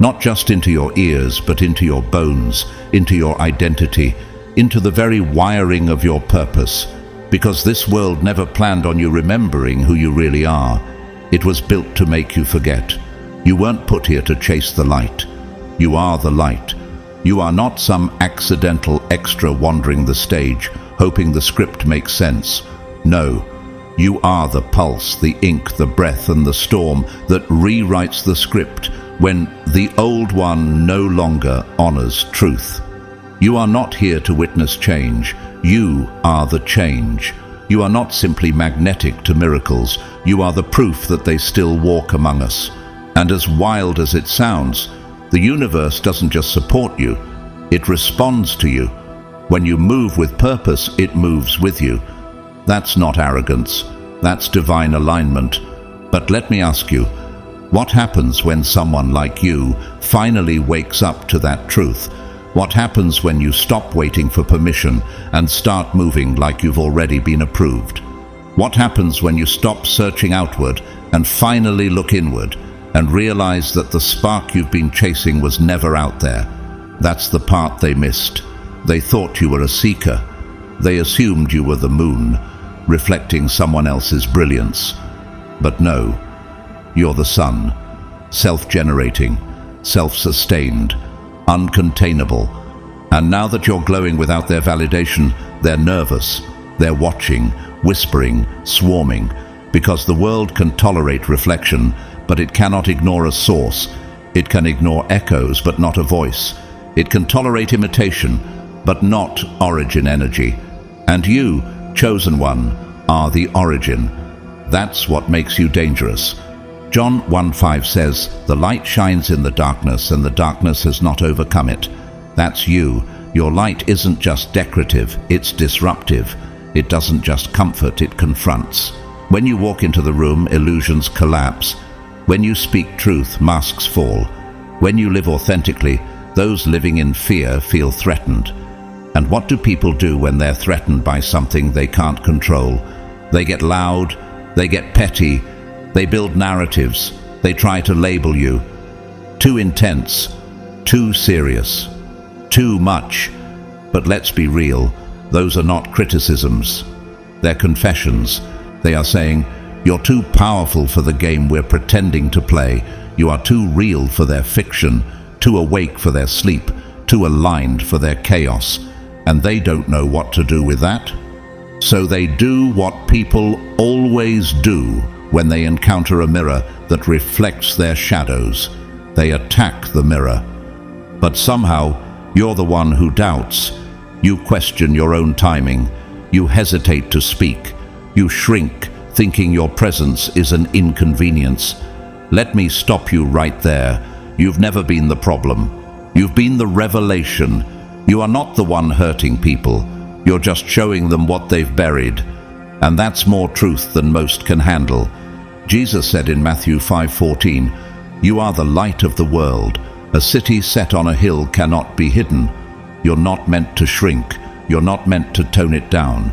not just into your ears, but into your bones, into your identity, into the very wiring of your purpose. Because this world never planned on you remembering who you really are. It was built to make you forget. You weren't put here to chase the light. You are the light. You are not some accidental extra wandering the stage, hoping the script makes sense. No, you are the pulse, the ink, the breath, and the storm that rewrites the script when the old one no longer honors truth. You are not here to witness change. You are the change. You are not simply magnetic to miracles. You are the proof that they still walk among us. And as wild as it sounds, the universe doesn't just support you, it responds to you. When you move with purpose, it moves with you. That's not arrogance, that's divine alignment. But let me ask you, what happens when someone like you finally wakes up to that truth? What happens when you stop waiting for permission and start moving like you've already been approved? What happens when you stop searching outward and finally look inward and realize that the spark you've been chasing was never out there? That's the part they missed. They thought you were a seeker. They assumed you were the moon, reflecting someone else's brilliance. But no, you're the sun, self-generating, self-sustained, uncontainable. And now that you're glowing without their validation, they're nervous. They're watching, whispering, swarming, because the world can tolerate reflection, but it cannot ignore a source. It can ignore echoes, but not a voice. It can tolerate imitation, but not origin energy. And you, chosen one, are the origin. That's what makes you dangerous. John 1:5 says, "The light shines in the darkness, and the darkness has not overcome it." That's you. Your light isn't just decorative, it's disruptive. It doesn't just comfort, it confronts. When you walk into the room, illusions collapse. When you speak truth, masks fall. When you live authentically, those living in fear feel threatened. And what do people do when they're threatened by something they can't control? They get loud, they get petty, they build narratives, they try to label you. Too intense, too serious, too much. But let's be real, those are not criticisms. They're confessions. They are saying, you're too powerful for the game we're pretending to play. You are too real for their fiction, too awake for their sleep, too aligned for their chaos. And they don't know what to do with that. So they do what people always do when they encounter a mirror that reflects their shadows. They attack the mirror. But somehow, you're the one who doubts. You question your own timing. You hesitate to speak. You shrink, thinking your presence is an inconvenience. Let me stop you right there. You've never been the problem. You've been the revelation. You are not the one hurting people. You're just showing them what they've buried. And that's more truth than most can handle. Jesus said in Matthew 5:14, "You are the light of the world. A city set on a hill cannot be hidden." You're not meant to shrink. You're not meant to tone it down.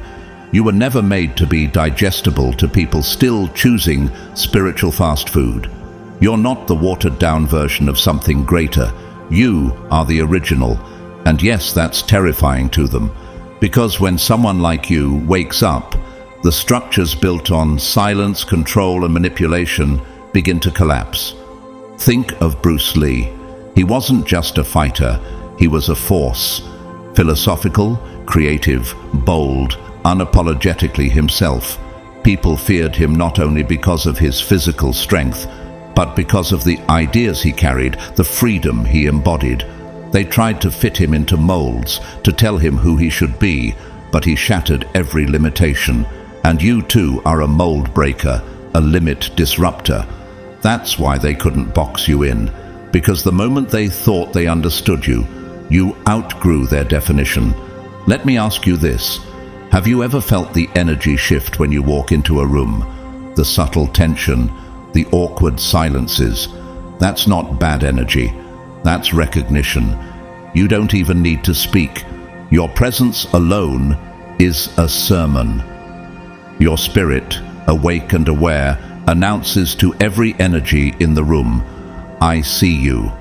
You were never made to be digestible to people still choosing spiritual fast food. You're not the watered-down version of something greater. You are the original. And yes, that's terrifying to them. Because when someone like you wakes up, the structures built on silence, control, and manipulation begin to collapse. Think of Bruce Lee. He wasn't just a fighter, he was a force. Philosophical, creative, bold, unapologetically himself. People feared him not only because of his physical strength, but because of the ideas he carried, the freedom he embodied. They tried to fit him into molds, to tell him who he should be, but he shattered every limitation. And you too are a mold breaker, a limit disruptor. That's why they couldn't box you in, because the moment they thought they understood you, you outgrew their definition. Let me ask you this. Have you ever felt the energy shift when you walk into a room? The subtle tension, the awkward silences. That's not bad energy. That's recognition. You don't even need to speak. Your presence alone is a sermon. Your spirit, awake and aware, announces to every energy in the room, "I see you."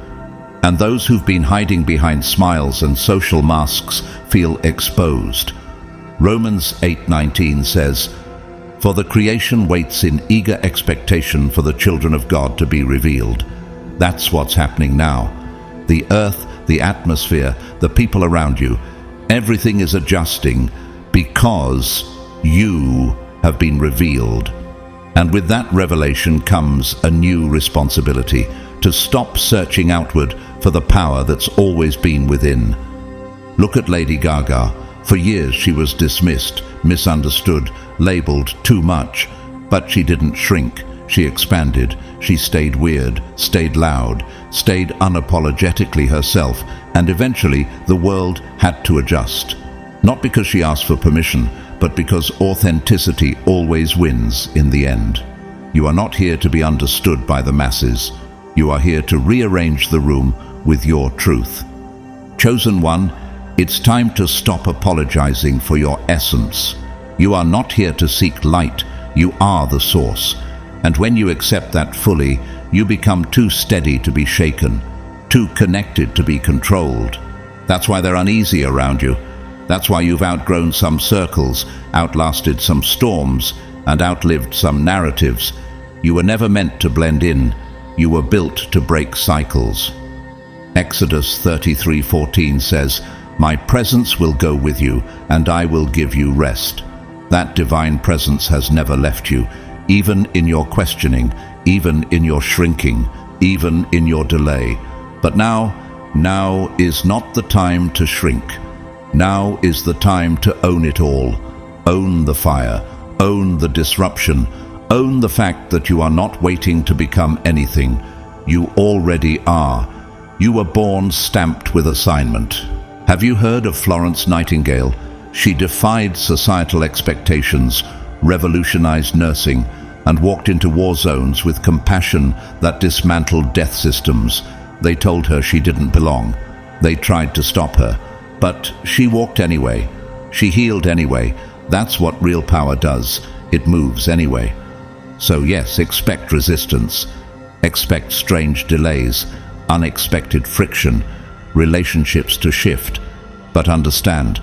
And those who've been hiding behind smiles and social masks feel exposed. Romans 8:19 says, "For the creation waits in eager expectation for the children of God to be revealed." That's what's happening now. The earth, the atmosphere, the people around you, everything is adjusting because you have been revealed. And with that revelation comes a new responsibility, to stop searching outward for the power that's always been within. Look at Lady Gaga. For years she was dismissed, misunderstood, labeled too much. But she didn't shrink. She expanded. She stayed weird, stayed loud, stayed unapologetically herself, and eventually the world had to adjust. Not because she asked for permission, but because authenticity always wins in the end. You are not here to be understood by the masses. You are here to rearrange the room with your truth. Chosen one, it's time to stop apologizing for your essence. You are not here to seek light. You are the source. And when you accept that fully, you become too steady to be shaken, too connected to be controlled. That's why they're uneasy around you. That's why you've outgrown some circles, outlasted some storms, and outlived some narratives. You were never meant to blend in. You were built to break cycles. Exodus 33:14 says, "My presence will go with you, and I will give you rest." That divine presence has never left you, even in your questioning, even in your shrinking, even in your delay. But now is not the time to shrink. Now is the time to own it all. Own the fire, own the disruption, own the fact that you are not waiting to become anything. You already are. You were born stamped with assignment. Have you heard of Florence Nightingale? She defied societal expectations, revolutionized nursing, and walked into war zones with compassion that dismantled death systems. They told her she didn't belong. They tried to stop her. But she walked anyway. She healed anyway. That's what real power does. It moves anyway. So yes, expect resistance. Expect strange delays, unexpected friction, relationships to shift. But understand,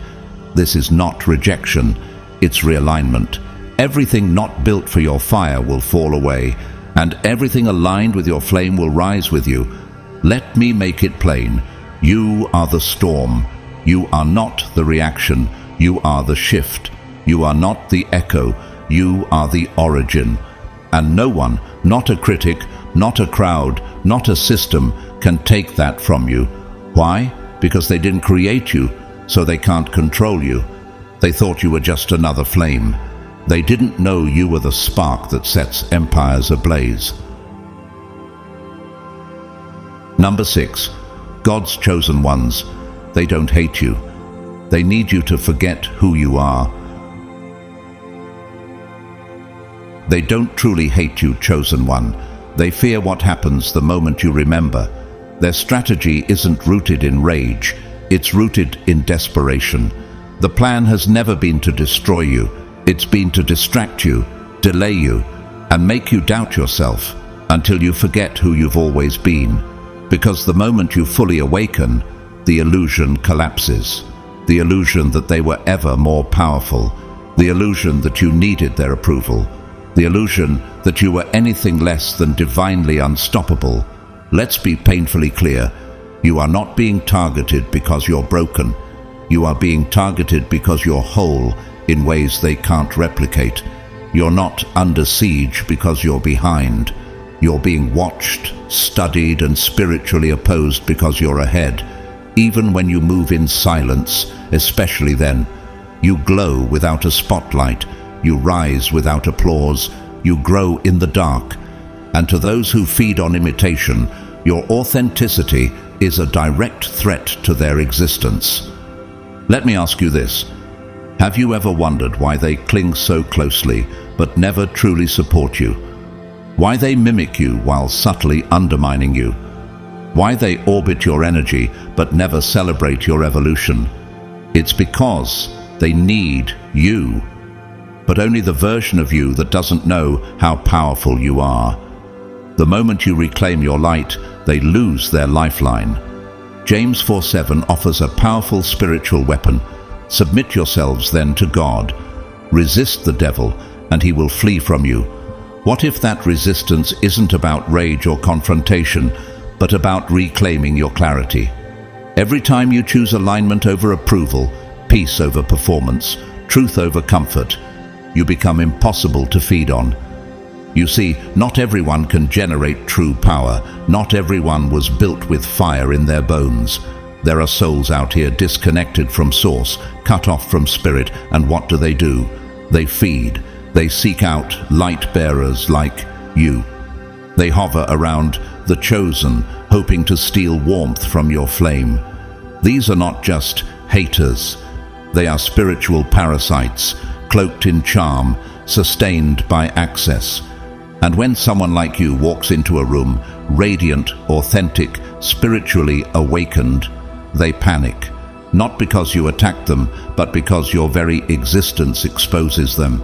this is not rejection, it's realignment. Everything not built for your fire will fall away, and everything aligned with your flame will rise with you. Let me make it plain. You are the storm. You are not the reaction. You are the shift. You are not the echo. You are the origin. And no one, not a critic, not a crowd, not a system, can take that from you. Why? Because they didn't create you, so they can't control you. They thought you were just another flame. They didn't know you were the spark that sets empires ablaze. Number 6. God's chosen ones. They don't hate you. They need you to forget who you are. They don't truly hate you, chosen one. They fear what happens the moment you remember. Their strategy isn't rooted in rage. It's rooted in desperation. The plan has never been to destroy you. It's been to distract you, delay you, and make you doubt yourself until you forget who you've always been. Because the moment you fully awaken, the illusion collapses. The illusion that they were ever more powerful. The illusion that you needed their approval. The illusion that you were anything less than divinely unstoppable. Let's be painfully clear. You are not being targeted because you're broken. You are being targeted because you're whole in ways they can't replicate. You're not under siege because you're behind. You're being watched, studied, and spiritually opposed because you're ahead. Even when you move in silence, especially then, you glow without a spotlight. You rise without applause. You grow in the dark. And to those who feed on imitation, your authenticity is a direct threat to their existence. Let me ask you this. Have you ever wondered why they cling so closely but never truly support you? Why they mimic you while subtly undermining you? Why they orbit your energy but never celebrate your evolution? It's because they need you, but only the version of you that doesn't know how powerful you are. The moment you reclaim your light, they lose their lifeline. James 4:7 offers a powerful spiritual weapon. Submit yourselves then to God. Resist the devil, and he will flee from you. What if that resistance isn't about rage or confrontation, but about reclaiming your clarity? Every time you choose alignment over approval, peace over performance, truth over comfort, you become impossible to feed on. You see, not everyone can generate true power. Not everyone was built with fire in their bones. There are souls out here disconnected from source, cut off from spirit, and what do? They feed. They seek out light bearers like you. They hover around the chosen, hoping to steal warmth from your flame. These are not just haters. They are spiritual parasites, cloaked in charm, sustained by access. And when someone like you walks into a room, radiant, authentic, spiritually awakened, they panic. Not because you attacked them, but because your very existence exposes them.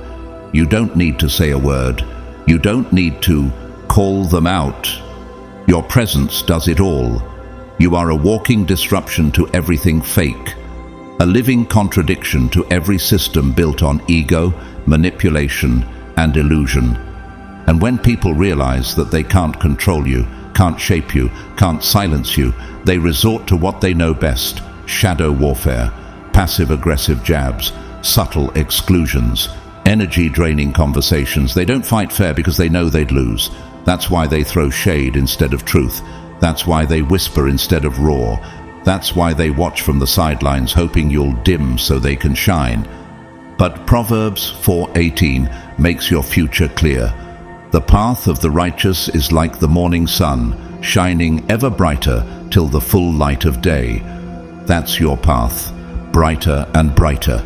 You don't need to say a word. You don't need to call them out. Your presence does it all. You are a walking disruption to everything fake, a living contradiction to every system built on ego, manipulation, and illusion. And when people realize that they can't control you, can't shape you, can't silence you, they resort to what they know best: shadow warfare, passive-aggressive jabs, subtle exclusions, energy-draining conversations. They don't fight fair because they know they'd lose. That's why they throw shade instead of truth. That's why they whisper instead of roar. That's why they watch from the sidelines, hoping you'll dim so they can shine. But Proverbs 4:18 makes your future clear. The path of the righteous is like the morning sun, shining ever brighter till the full light of day. That's your path, brighter and brighter.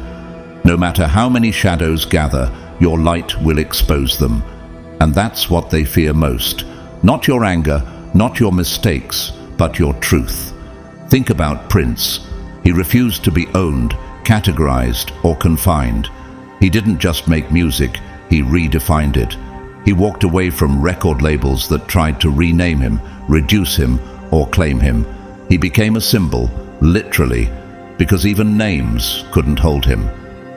No matter how many shadows gather, your light will expose them. And that's what they fear most. Not your anger, not your mistakes, but your truth. Think about Prince. He refused to be owned, categorized, or confined. He didn't just make music, he redefined it. He walked away from record labels that tried to rename him, reduce him, or claim him. He became a symbol, literally, because even names couldn't hold him.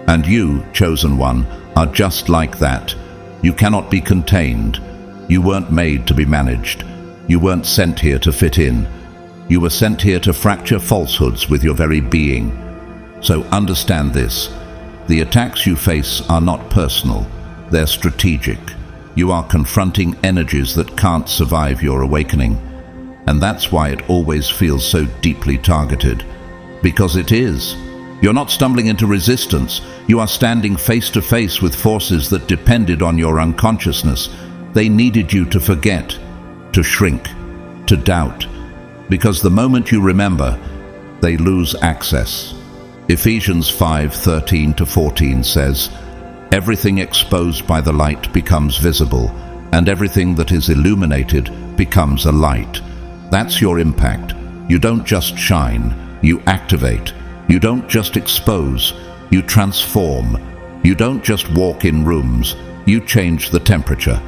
And you, chosen one, are just like that. You cannot be contained. You weren't made to be managed. You weren't sent here to fit in. You were sent here to fracture falsehoods with your very being. So understand this. The attacks you face are not personal. They're strategic. You are confronting energies that can't survive your awakening. And that's why it always feels so deeply targeted. Because it is. You're not stumbling into resistance. You are standing face to face with forces that depended on your unconsciousness. They needed you to forget, to shrink, to doubt. Because the moment you remember, they lose access. Ephesians 5:13-14 says, "Everything exposed by the light becomes visible, and everything that is illuminated becomes a light." That's your impact. You don't just shine, you activate. You don't just expose, you transform. You don't just walk in rooms, you change the temperature.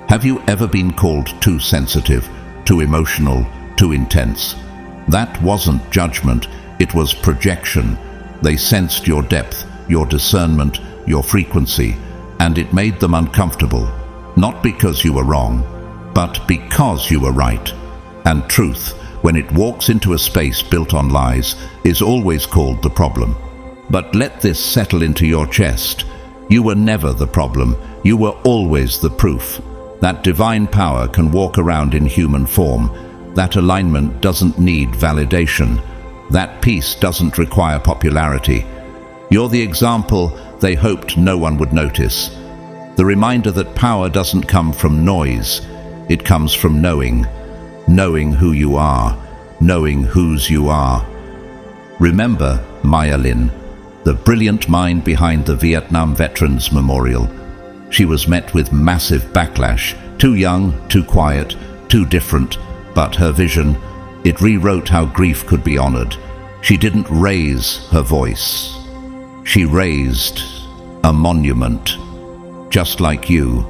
Have you ever been called too sensitive, too emotional, too intense? That wasn't judgment, it was projection. They sensed your depth, your discernment, your frequency, and it made them uncomfortable. Not because you were wrong, but because you were right. And truth, when it walks into a space built on lies, is always called the problem. But let this settle into your chest. You were never the problem. You were always the proof. That divine power can walk around in human form. That alignment doesn't need validation. That peace doesn't require popularity. You're the example they hoped no one would notice. The reminder that power doesn't come from noise. It comes from knowing. Knowing who you are, knowing whose you are. Remember Maya Lin, the brilliant mind behind the Vietnam Veterans Memorial. She was met with massive backlash, too young, too quiet, too different, but her vision, it rewrote how grief could be honored. She didn't raise her voice. She raised a monument. Just like you,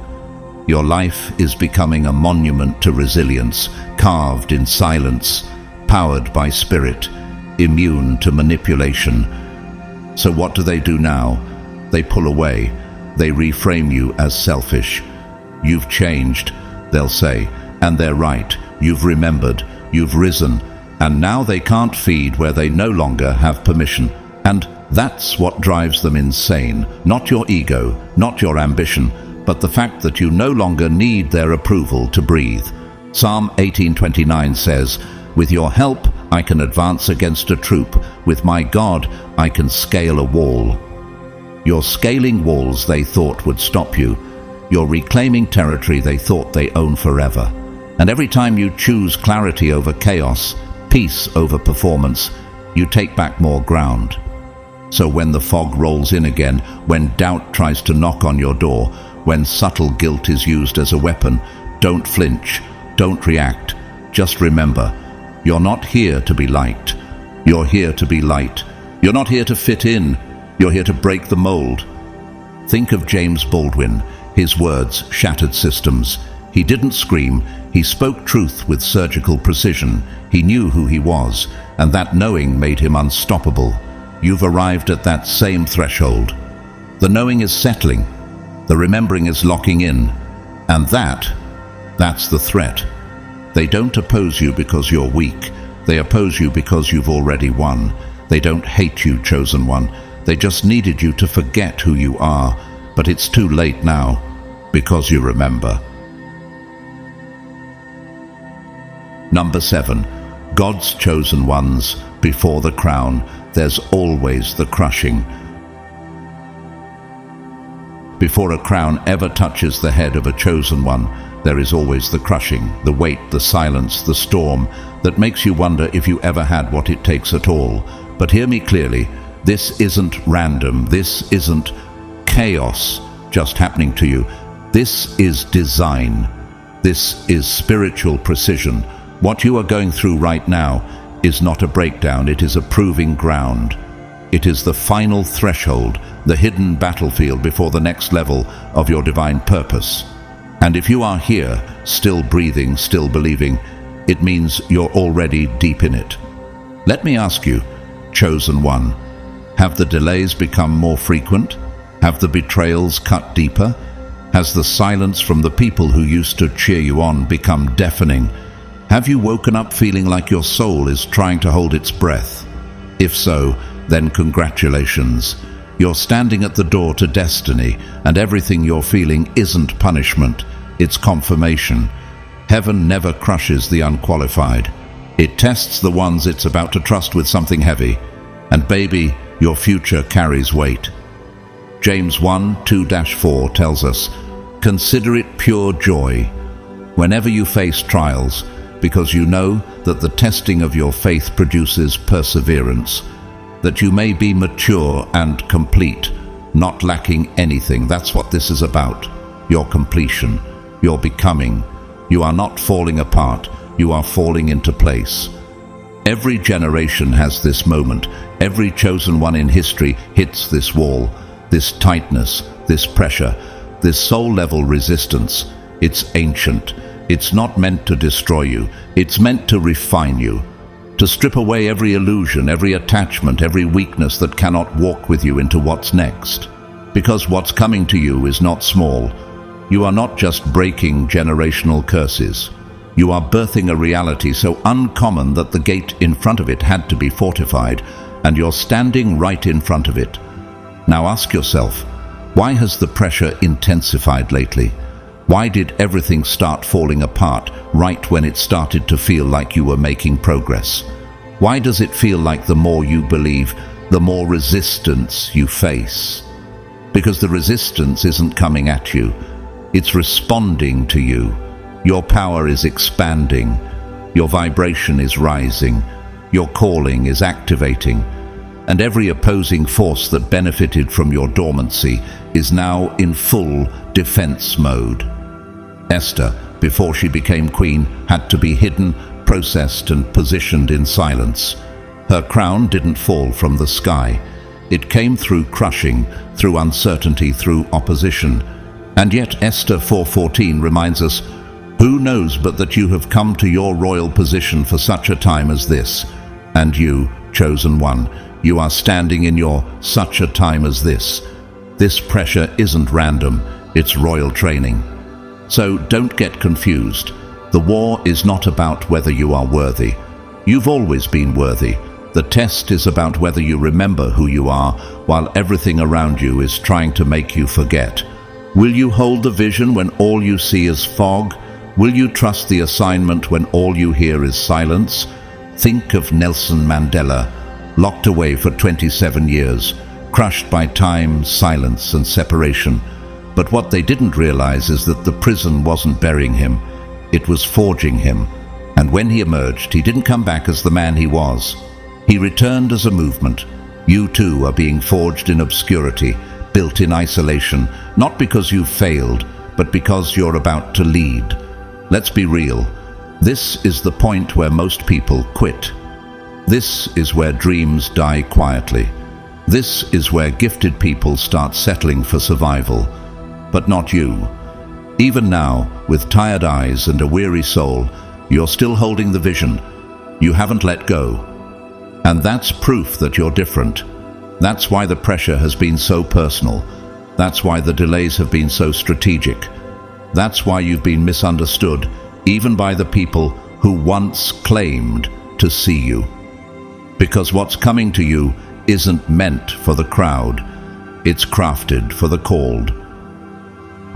your life is becoming a monument to resilience, carved in silence, powered by spirit, immune to manipulation. So what do they do now? They pull away. They reframe you as selfish. You've changed, they'll say, and they're right. You've remembered, you've risen, and now they can't feed where they no longer have permission. And that's what drives them insane. Not your ego, not your ambition, but the fact that you no longer need their approval to breathe. Psalm 18:29 says, "With your help I can advance against a troop. With my God I can scale a wall." You're scaling walls they thought would stop you. You're reclaiming territory they thought they own forever. And every time you choose clarity over chaos, peace over performance, you take back more ground. So when the fog rolls in again, when doubt tries to knock on your door, when subtle guilt is used as a weapon, don't flinch, don't react. Just remember, you're not here to be liked. You're here to be light. You're not here to fit in. You're here to break the mold. Think of James Baldwin. His words shattered systems. He didn't scream. He spoke truth with surgical precision. He knew who he was, and that knowing made him unstoppable. You've arrived at that same threshold. The knowing is settling. The remembering is locking in. And that's the threat. They don't oppose you because you're weak. They oppose you because you've already won. They don't hate you, chosen one. They just needed you to forget who you are. But it's too late now, because you remember. Number 7. God's chosen ones. Before the crown, there's always the crushing. Before a crown ever touches the head of a chosen one, there is always the crushing, the weight, the silence, the storm that makes you wonder if you ever had what it takes at all. But hear me clearly, this isn't random, this isn't chaos just happening to you. This is design. This is spiritual precision. What you are going through right now is not a breakdown, it is a proving ground. It is the final threshold, the hidden battlefield before the next level of your divine purpose. And if you are here, still breathing, still believing, it means you're already deep in it. Let me ask you, chosen one, have the delays become more frequent? Have the betrayals cut deeper? Has the silence from the people who used to cheer you on become deafening? Have you woken up feeling like your soul is trying to hold its breath? If so, then congratulations. You're standing at the door to destiny, and everything you're feeling isn't punishment, it's confirmation. Heaven never crushes the unqualified. It tests the ones it's about to trust with something heavy. And baby, your future carries weight. James 1:2-4 tells us, "Consider it pure joy whenever you face trials, because you know that the testing of your faith produces perseverance, that you may be mature and complete, not lacking anything." That's what this is about. Your completion, your becoming. You are not falling apart, you are falling into place. Every generation has this moment. Every chosen one in history hits this wall, this tightness, this pressure, this soul-level resistance. It's ancient. It's not meant to destroy you. It's meant to refine you, to strip away every illusion, every attachment, every weakness that cannot walk with you into what's next. Because what's coming to you is not small. You are not just breaking generational curses. You are birthing a reality so uncommon that the gate in front of it had to be fortified, and you're standing right in front of it. Now ask yourself, why has the pressure intensified lately? Why did everything start falling apart right when it started to feel like you were making progress? Why does it feel like the more you believe, the more resistance you face? Because the resistance isn't coming at you, it's responding to you. Your power is expanding, your vibration is rising, your calling is activating, and every opposing force that benefited from your dormancy is now in full defense mode. Esther, before she became queen, had to be hidden, processed, and positioned in silence. Her crown didn't fall from the sky. It came through crushing, through uncertainty, through opposition. And yet Esther 4:14 reminds us, "Who knows but that you have come to your royal position for such a time as this? And you, chosen one, you are standing in your such a time as this." This pressure isn't random, it's royal training. So don't get confused. The war is not about whether you are worthy. You've always been worthy. The test is about whether you remember who you are while everything around you is trying to make you forget. Will you hold the vision when all you see is fog? Will you trust the assignment when all you hear is silence? Think of Nelson Mandela, locked away for 27 years, crushed by time, silence, and separation. But what they didn't realize is that the prison wasn't burying him, it was forging him. And when he emerged, he didn't come back as the man he was. He returned as a movement. You too are being forged in obscurity, built in isolation, not because you've failed, but because you're about to lead. Let's be real. This is the point where most people quit. This is where dreams die quietly. This is where gifted people start settling for survival. But not you. Even now, with tired eyes and a weary soul, you're still holding the vision. You haven't let go. And that's proof that you're different. That's why the pressure has been so personal. That's why the delays have been so strategic. That's why you've been misunderstood, even by the people who once claimed to see you. Because what's coming to you isn't meant for the crowd. It's crafted for the called.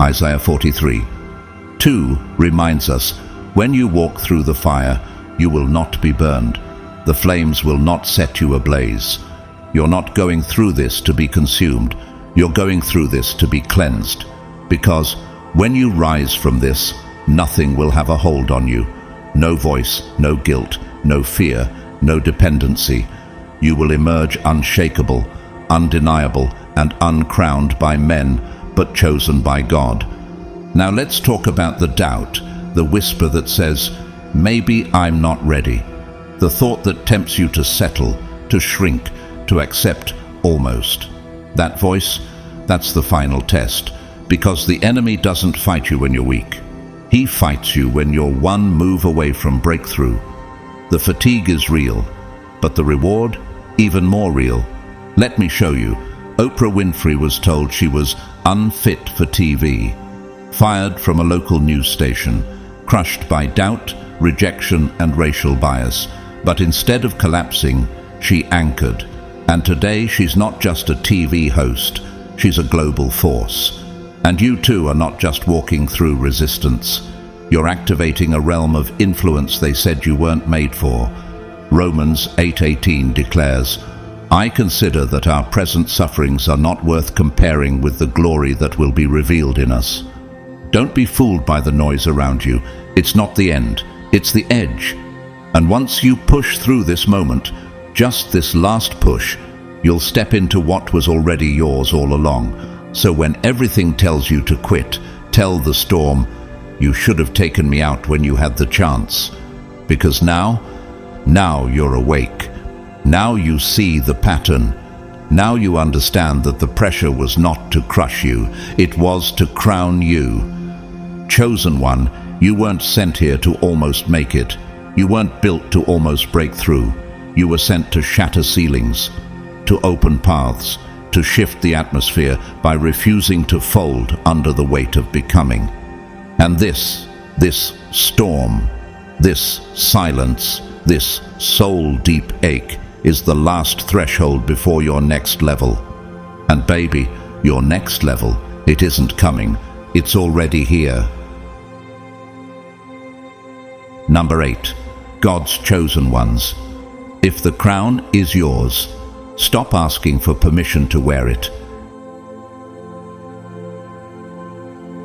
Isaiah 43:2 reminds us, "When you walk through the fire, you will not be burned. The flames will not set you ablaze." You're not going through this to be consumed. You're going through this to be cleansed. Because when you rise from this, nothing will have a hold on you. No voice, no guilt, no fear, no dependency. you will emerge unshakable, undeniable, and uncrowned by men, but chosen by God. Now let's talk about the doubt, the whisper that says, maybe I'm not ready. The thought that tempts you to settle, to shrink, to accept almost. That voice, that's the final test, because the enemy doesn't fight you when you're weak. He fights you when you're one move away from breakthrough. The fatigue is real, but the reward, even more real. Let me show you. Oprah Winfrey was told she was unfit for TV, fired from a local news station, crushed by doubt, rejection, and racial bias. But instead of collapsing, she anchored. And today she's not just a TV host, she's a global force. And you too are not just walking through resistance. You're activating a realm of influence they said you weren't made for. Romans 8:18 declares, I consider that our present sufferings are not worth comparing with the glory that will be revealed in us. Don't be fooled by the noise around you. It's not the end, it's the edge. And once you push through this moment, just this last push, you'll step into what was already yours all along. So when everything tells you to quit, tell the storm, you should have taken me out when you had the chance. Because now you're awake. Now you see the pattern. Now you understand that the pressure was not to crush you, it was to crown you. Chosen one, you weren't sent here to almost make it. You weren't built to almost break through. You were sent to shatter ceilings, to open paths, to shift the atmosphere by refusing to fold under the weight of becoming. And this storm, this silence, this soul-deep ache is the last threshold before your next level. And baby, your next level, it isn't coming, it's already here. Number 8, God's chosen ones. If the crown is yours, stop asking for permission to wear it.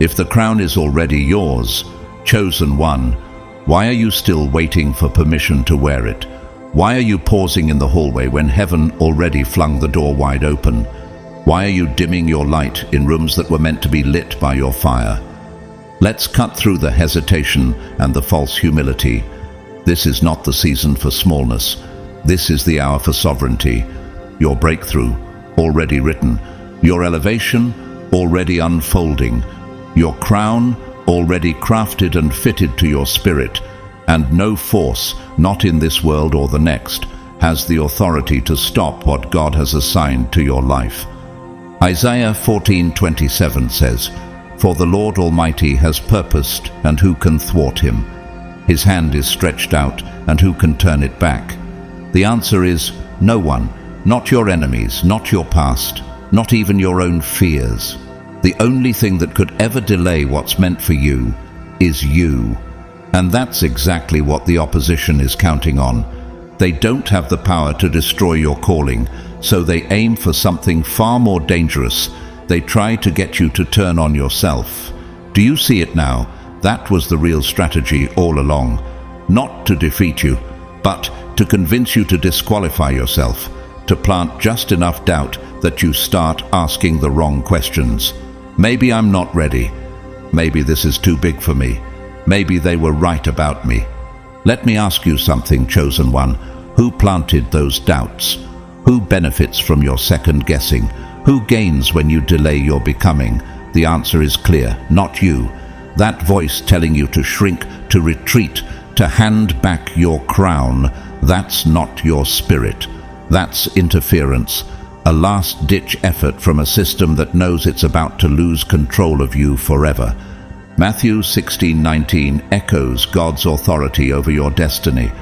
If the crown is already yours, chosen one, why are you still waiting for permission to wear it? Why are you pausing in the hallway when heaven already flung the door wide open? Why are you dimming your light in rooms that were meant to be lit by your fire? Let's cut through the hesitation and the false humility. This is not the season for smallness. This is the hour for sovereignty. Your breakthrough, already written. Your elevation, already unfolding. Your crown, already crafted and fitted to your spirit. And no force, not in this world or the next, has the authority to stop what God has assigned to your life. Isaiah 14:27 says, For the Lord Almighty has purposed, and who can thwart him? His hand is stretched out, and who can turn it back? The answer is no one, not your enemies, not your past, not even your own fears. The only thing that could ever delay what's meant for you is you. And that's exactly what the opposition is counting on. They don't have the power to destroy your calling, so they aim for something far more dangerous. They try to get you to turn on yourself. Do you see it now? That was the real strategy all along. Not to defeat you, but to convince you to disqualify yourself, to plant just enough doubt that you start asking the wrong questions. Maybe I'm not ready. Maybe this is too big for me. Maybe they were right about me. Let me ask you something, chosen one. Who planted those doubts? Who benefits from your second guessing? Who gains when you delay your becoming? The answer is clear, not you. That voice telling you to shrink, to retreat, to hand back your crown, that's not your spirit. That's interference, a last-ditch effort from a system that knows it's about to lose control of you forever. Matthew 16:19 echoes God's authority over your destiny.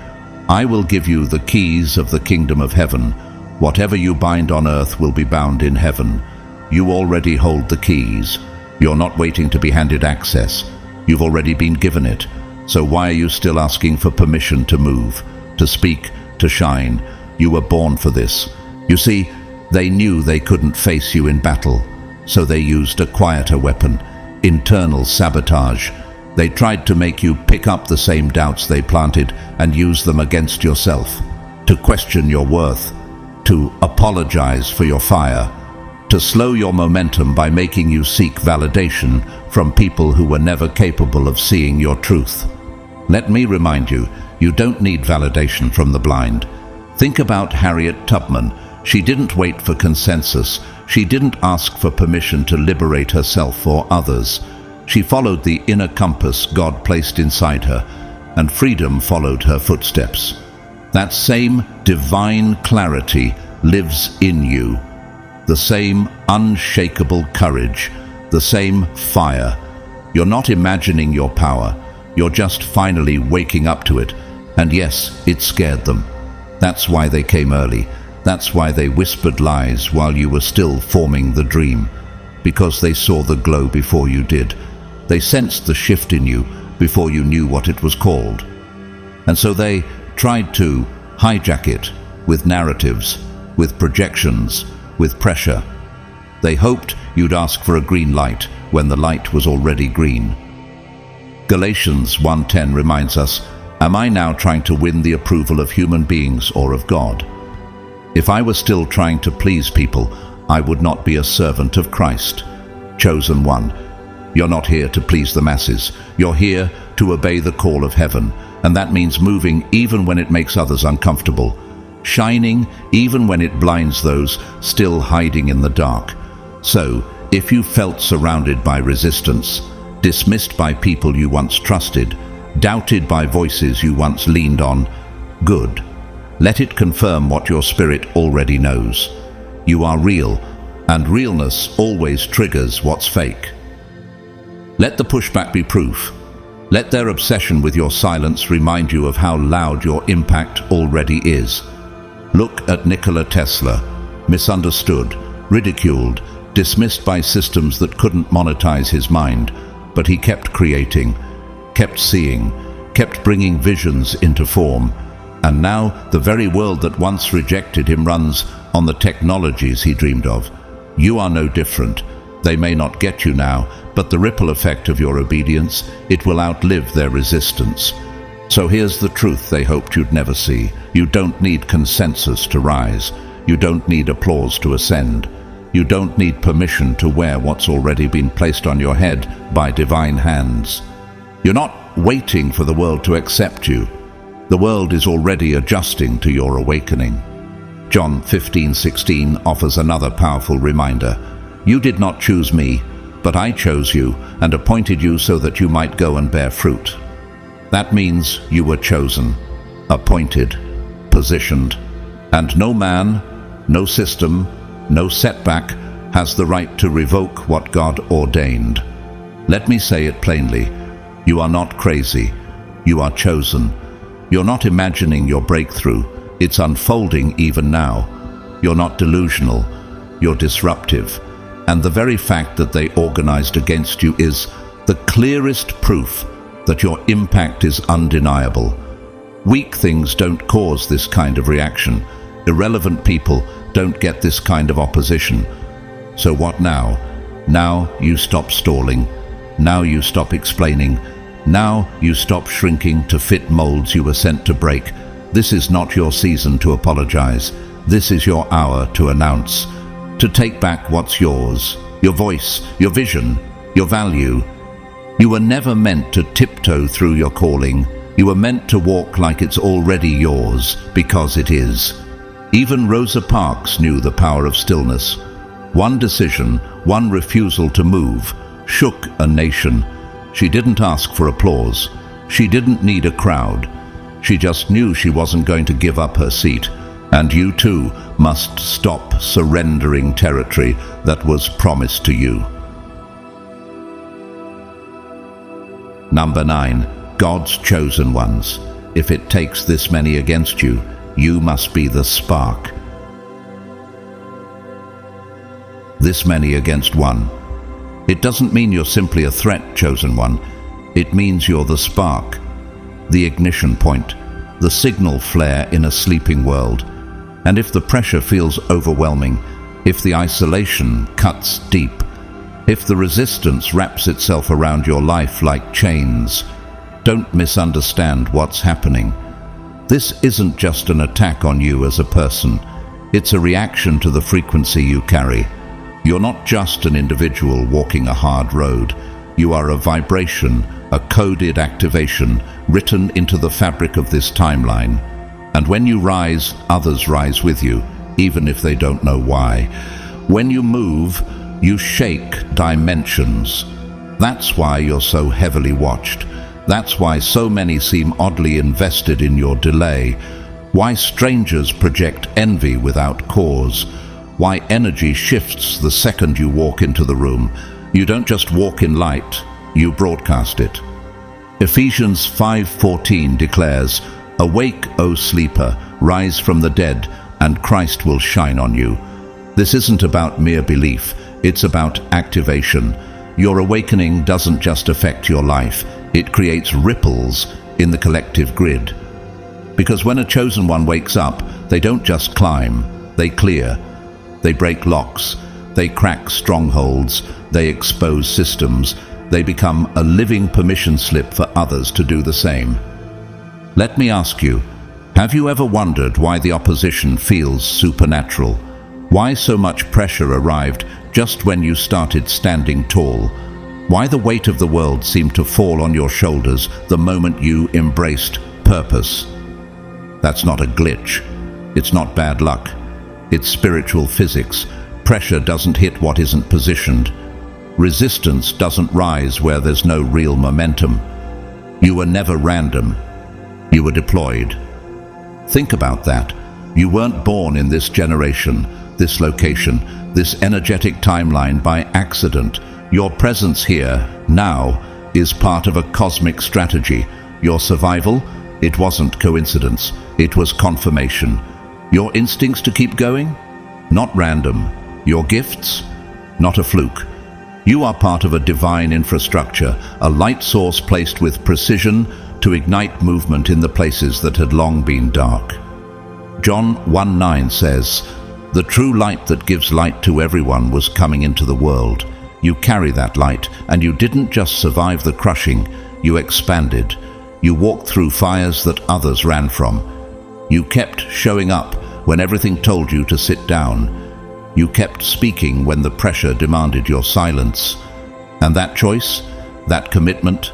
I will give you the keys of the kingdom of heaven. Whatever you bind on earth will be bound in heaven. You already hold the keys. You're not waiting to be handed access. You've already been given it. So why are you still asking for permission to move, to speak, to shine? You were born for this. You see, they knew they couldn't face you in battle, so they used a quieter weapon. Internal sabotage. They tried to make you pick up the same doubts they planted and use them against yourself, to question your worth, to apologize for your fire, to slow your momentum by making you seek validation from people who were never capable of seeing your truth. Let me remind you, you don't need validation from the blind. Think about Harriet Tubman. She didn't wait for consensus. She didn't ask for permission to liberate herself or others. She followed the inner compass God placed inside her, and freedom followed her footsteps. That same divine clarity lives in you, the same unshakable courage, the same fire. You're not imagining your power, you're just finally waking up to it. And yes, it scared them. That's why they came early. That's why they whispered lies while you were still forming the dream. Because they saw the glow before you did. They sensed the shift in you before you knew what it was called. And so they tried to hijack it with narratives, with projections, with pressure. They hoped you'd ask for a green light when the light was already green. Galatians 1:10 reminds us, am I now trying to win the approval of human beings or of God? If I were still trying to please people, I would not be a servant of Christ. Chosen one. You're not here to please the masses. You're here to obey the call of heaven, and that means moving even when it makes others uncomfortable, shining even when it blinds those still hiding in the dark. So, if you felt surrounded by resistance, dismissed by people you once trusted, doubted by voices you once leaned on, good. Let it confirm what your spirit already knows. You are real, and realness always triggers what's fake. Let the pushback be proof. Let their obsession with your silence remind you of how loud your impact already is. Look at Nikola Tesla, misunderstood, ridiculed, dismissed by systems that couldn't monetize his mind, but he kept creating, kept seeing, kept bringing visions into form. And now the very world that once rejected him runs on the technologies he dreamed of. You are no different. They may not get you now, but the ripple effect of your obedience, it will outlive their resistance. So here's the truth they hoped you'd never see. You don't need consensus to rise. You don't need applause to ascend. You don't need permission to wear what's already been placed on your head by divine hands. You're not waiting for the world to accept you. The world is already adjusting to your awakening. John 15:16 offers another powerful reminder. You did not choose me, but I chose you and appointed you so that you might go and bear fruit. That means you were chosen, appointed, positioned, and no man, no system, no setback has the right to revoke what God ordained. Let me say it plainly. You are not crazy. You are chosen. You're not imagining your breakthrough. It's unfolding even now. You're not delusional. You're disruptive. And the very fact that they organized against you is the clearest proof that your impact is undeniable. Weak things don't cause this kind of reaction. Irrelevant people don't get this kind of opposition. So what now? Now you stop stalling. Now you stop explaining. Now you stop shrinking to fit molds you were sent to break. This is not your season to apologize. This is your hour to announce, to take back what's yours, your voice, your vision, your value. You were never meant to tiptoe through your calling. You were meant to walk like it's already yours, because it is. Even Rosa Parks knew the power of stillness. One decision, one refusal to move, shook a nation. She didn't ask for applause. She didn't need a crowd. She just knew she wasn't going to give up her seat. And you too must stop surrendering territory that was promised to you. Number 9, God's chosen ones. If it takes this many against you, you must be the spark. This many against one. It doesn't mean you're simply a threat, chosen one. It means you're the spark, the ignition point, the signal flare in a sleeping world. And if the pressure feels overwhelming, if the isolation cuts deep, if the resistance wraps itself around your life like chains, don't misunderstand what's happening. This isn't just an attack on you as a person. It's a reaction to the frequency you carry. You're not just an individual walking a hard road. You are a vibration, a coded activation written into the fabric of this timeline. And when you rise, others rise with you, even if they don't know why. When you move, you shake dimensions. That's why you're so heavily watched. That's why so many seem oddly invested in your delay. Why strangers project envy without cause. Why energy shifts the second you walk into the room. You don't just walk in light, you broadcast it. Ephesians 5:14 declares, "Awake, O sleeper, rise from the dead, and Christ will shine on you." This isn't about mere belief, it's about activation. Your awakening doesn't just affect your life, it creates ripples in the collective grid. Because when a chosen one wakes up, they don't just climb, they clear. They break locks, they crack strongholds, they expose systems, they become a living permission slip for others to do the same. Let me ask you, have you ever wondered why the opposition feels supernatural? Why so much pressure arrived just when you started standing tall? Why the weight of the world seemed to fall on your shoulders the moment you embraced purpose? That's not a glitch. It's not bad luck. It's spiritual physics. Pressure doesn't hit what isn't positioned. Resistance doesn't rise where there's no real momentum. You were never random. You were deployed. Think about that. You weren't born in this generation, this location, this energetic timeline by accident. Your presence here, now, is part of a cosmic strategy. Your survival, it wasn't coincidence, it was confirmation. Your instincts to keep going? Not random. Your gifts? Not a fluke. You are part of a divine infrastructure, a light source placed with precision to ignite movement in the places that had long been dark. John 1:9 says, "The true light that gives light to everyone was coming into the world." You carry that light, and you didn't just survive the crushing, you expanded. You walked through fires that others ran from. You kept showing up when everything told you to sit down. You kept speaking when the pressure demanded your silence. And that choice, that commitment,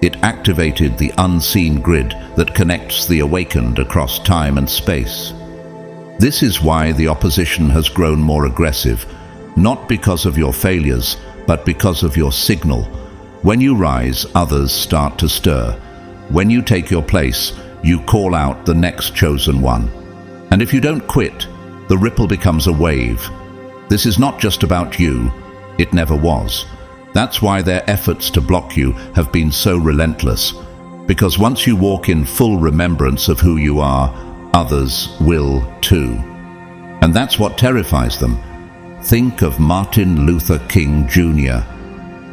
it activated the unseen grid that connects the awakened across time and space. This is why the opposition has grown more aggressive, not because of your failures, but because of your signal. When you rise, others start to stir. When you take your place, you call out the next chosen one. And if you don't quit, the ripple becomes a wave. This is not just about you. It never was. That's why their efforts to block you have been so relentless. Because once you walk in full remembrance of who you are, others will too. And that's what terrifies them. Think of Martin Luther King Jr.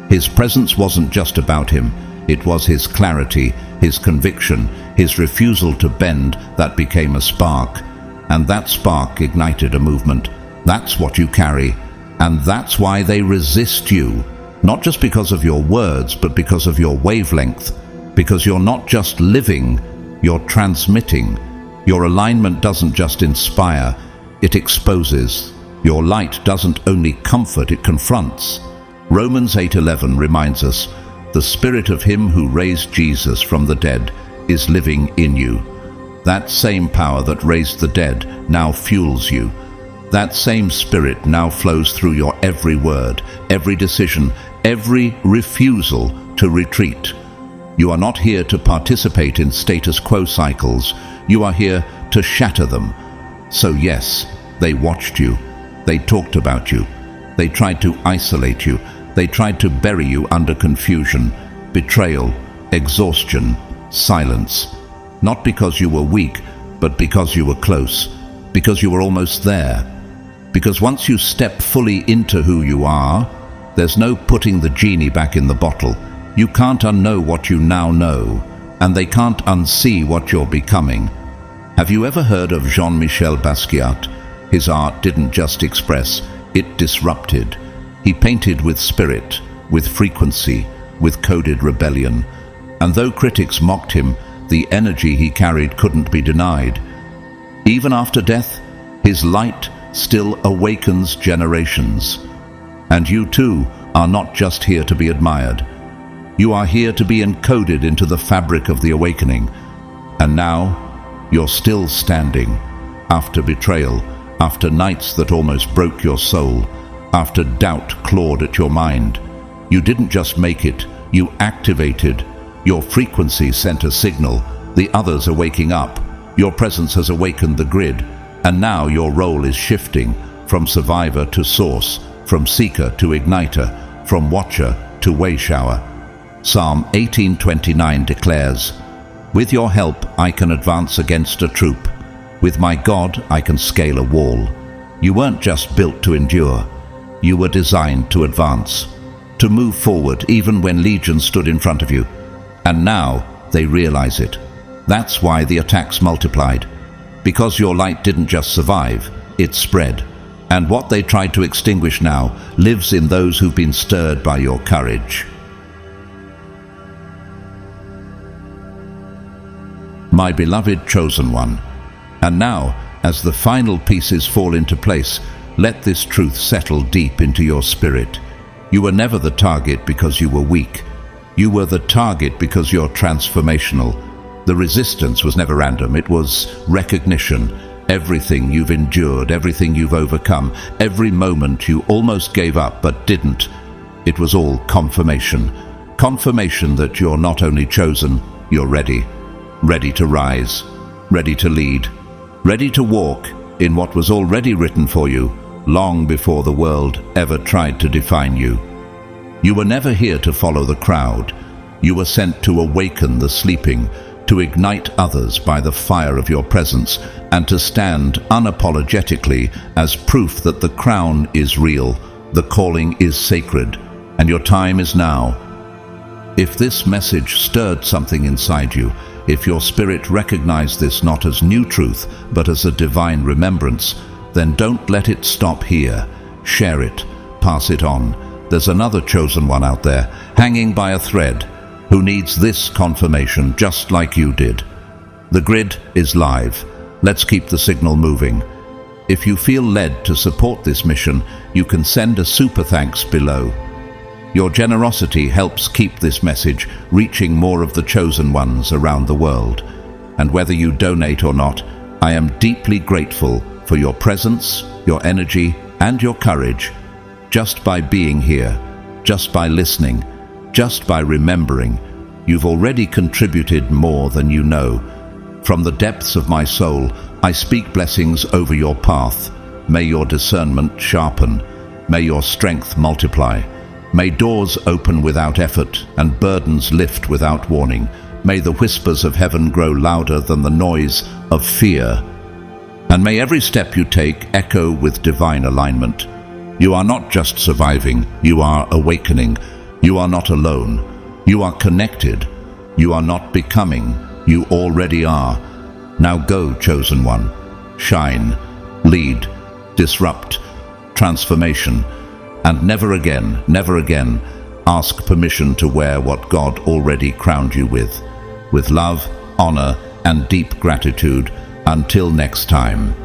His presence wasn't just about him. It was his clarity, his conviction, his refusal to bend that became a spark. And that spark ignited a movement. That's what you carry. And that's why they resist you. Not just because of your words, but because of your wavelength. Because you're not just living, you're transmitting. Your alignment doesn't just inspire, it exposes. Your light doesn't only comfort, it confronts. Romans 8:11 reminds us, "The spirit of him who raised Jesus from the dead is living in you." That same power that raised the dead now fuels you. That same spirit now flows through your every word, every decision, every refusal to retreat. You are not here to participate in status quo cycles. You are here to shatter them. So yes, they watched you. They talked about you. They tried to isolate you. They tried to bury you under confusion, betrayal, exhaustion, silence. Not because you were weak, but because you were close. Because you were almost there. Because once you step fully into who you are, there's no putting the genie back in the bottle. You can't unknow what you now know, and they can't unsee what you're becoming. Have you ever heard of Jean-Michel Basquiat? His art didn't just express, it disrupted. He painted with spirit, with frequency, with coded rebellion. And though critics mocked him, the energy he carried couldn't be denied. Even after death, His light still awakens generations. And you too are not just here to be admired. You are here to be encoded into the fabric of the awakening. And now, you're still standing, after betrayal, after nights that almost broke your soul, after doubt clawed at your mind. You didn't just make it, you activated. Your frequency sent a signal. The others are waking up. Your presence has awakened the grid. And now your role is shifting from survivor to source, from seeker to igniter, from watcher to wayshower. Psalm 18:29 declares, "With your help I can advance against a troop. With my God I can scale a wall." You weren't just built to endure. You were designed to advance, to move forward even when legions stood in front of you. And now they realize it. That's why the attacks multiplied. Because your light didn't just survive, it spread. And what they tried to extinguish now lives in those who've been stirred by your courage. My beloved chosen one. And now, as the final pieces fall into place, let this truth settle deep into your spirit. You were never the target because you were weak. You were the target because you're transformational. The resistance was never random. It was recognition. Everything you've endured, everything you've overcome, every moment you almost gave up but didn't, it was all confirmation. Confirmation that you're not only chosen, you're ready. Ready to rise, ready to lead, ready to walk in what was already written for you long before the world ever tried to define you. You were never here to follow the crowd. You were sent to awaken the sleeping, to ignite others by the fire of your presence, and to stand unapologetically as proof that the crown is real, the calling is sacred, and your time is now. If this message stirred something inside you, if your spirit recognized this not as new truth, but as a divine remembrance, then don't let it stop here. Share it, pass it on. There's another chosen one out there, hanging by a thread, who needs this confirmation just like you did. The grid is live. Let's keep the signal moving. If you feel led to support this mission, you can send a super thanks below. Your generosity helps keep this message reaching more of the chosen ones around the world. And whether you donate or not, I am deeply grateful for your presence, your energy, and your courage. Just by being here, just by listening, just by remembering, you've already contributed more than you know. From the depths of my soul, I speak blessings over your path. May your discernment sharpen. May your strength multiply. May doors open without effort and burdens lift without warning. May the whispers of heaven grow louder than the noise of fear. And may every step you take echo with divine alignment. You are not just surviving, you are awakening. You are not alone. You are connected. You are not becoming. You already are. Now go, chosen one. Shine, lead, disrupt, transformation, and never again, ask permission to wear what God already crowned you with. With love, honor, and deep gratitude, until next time.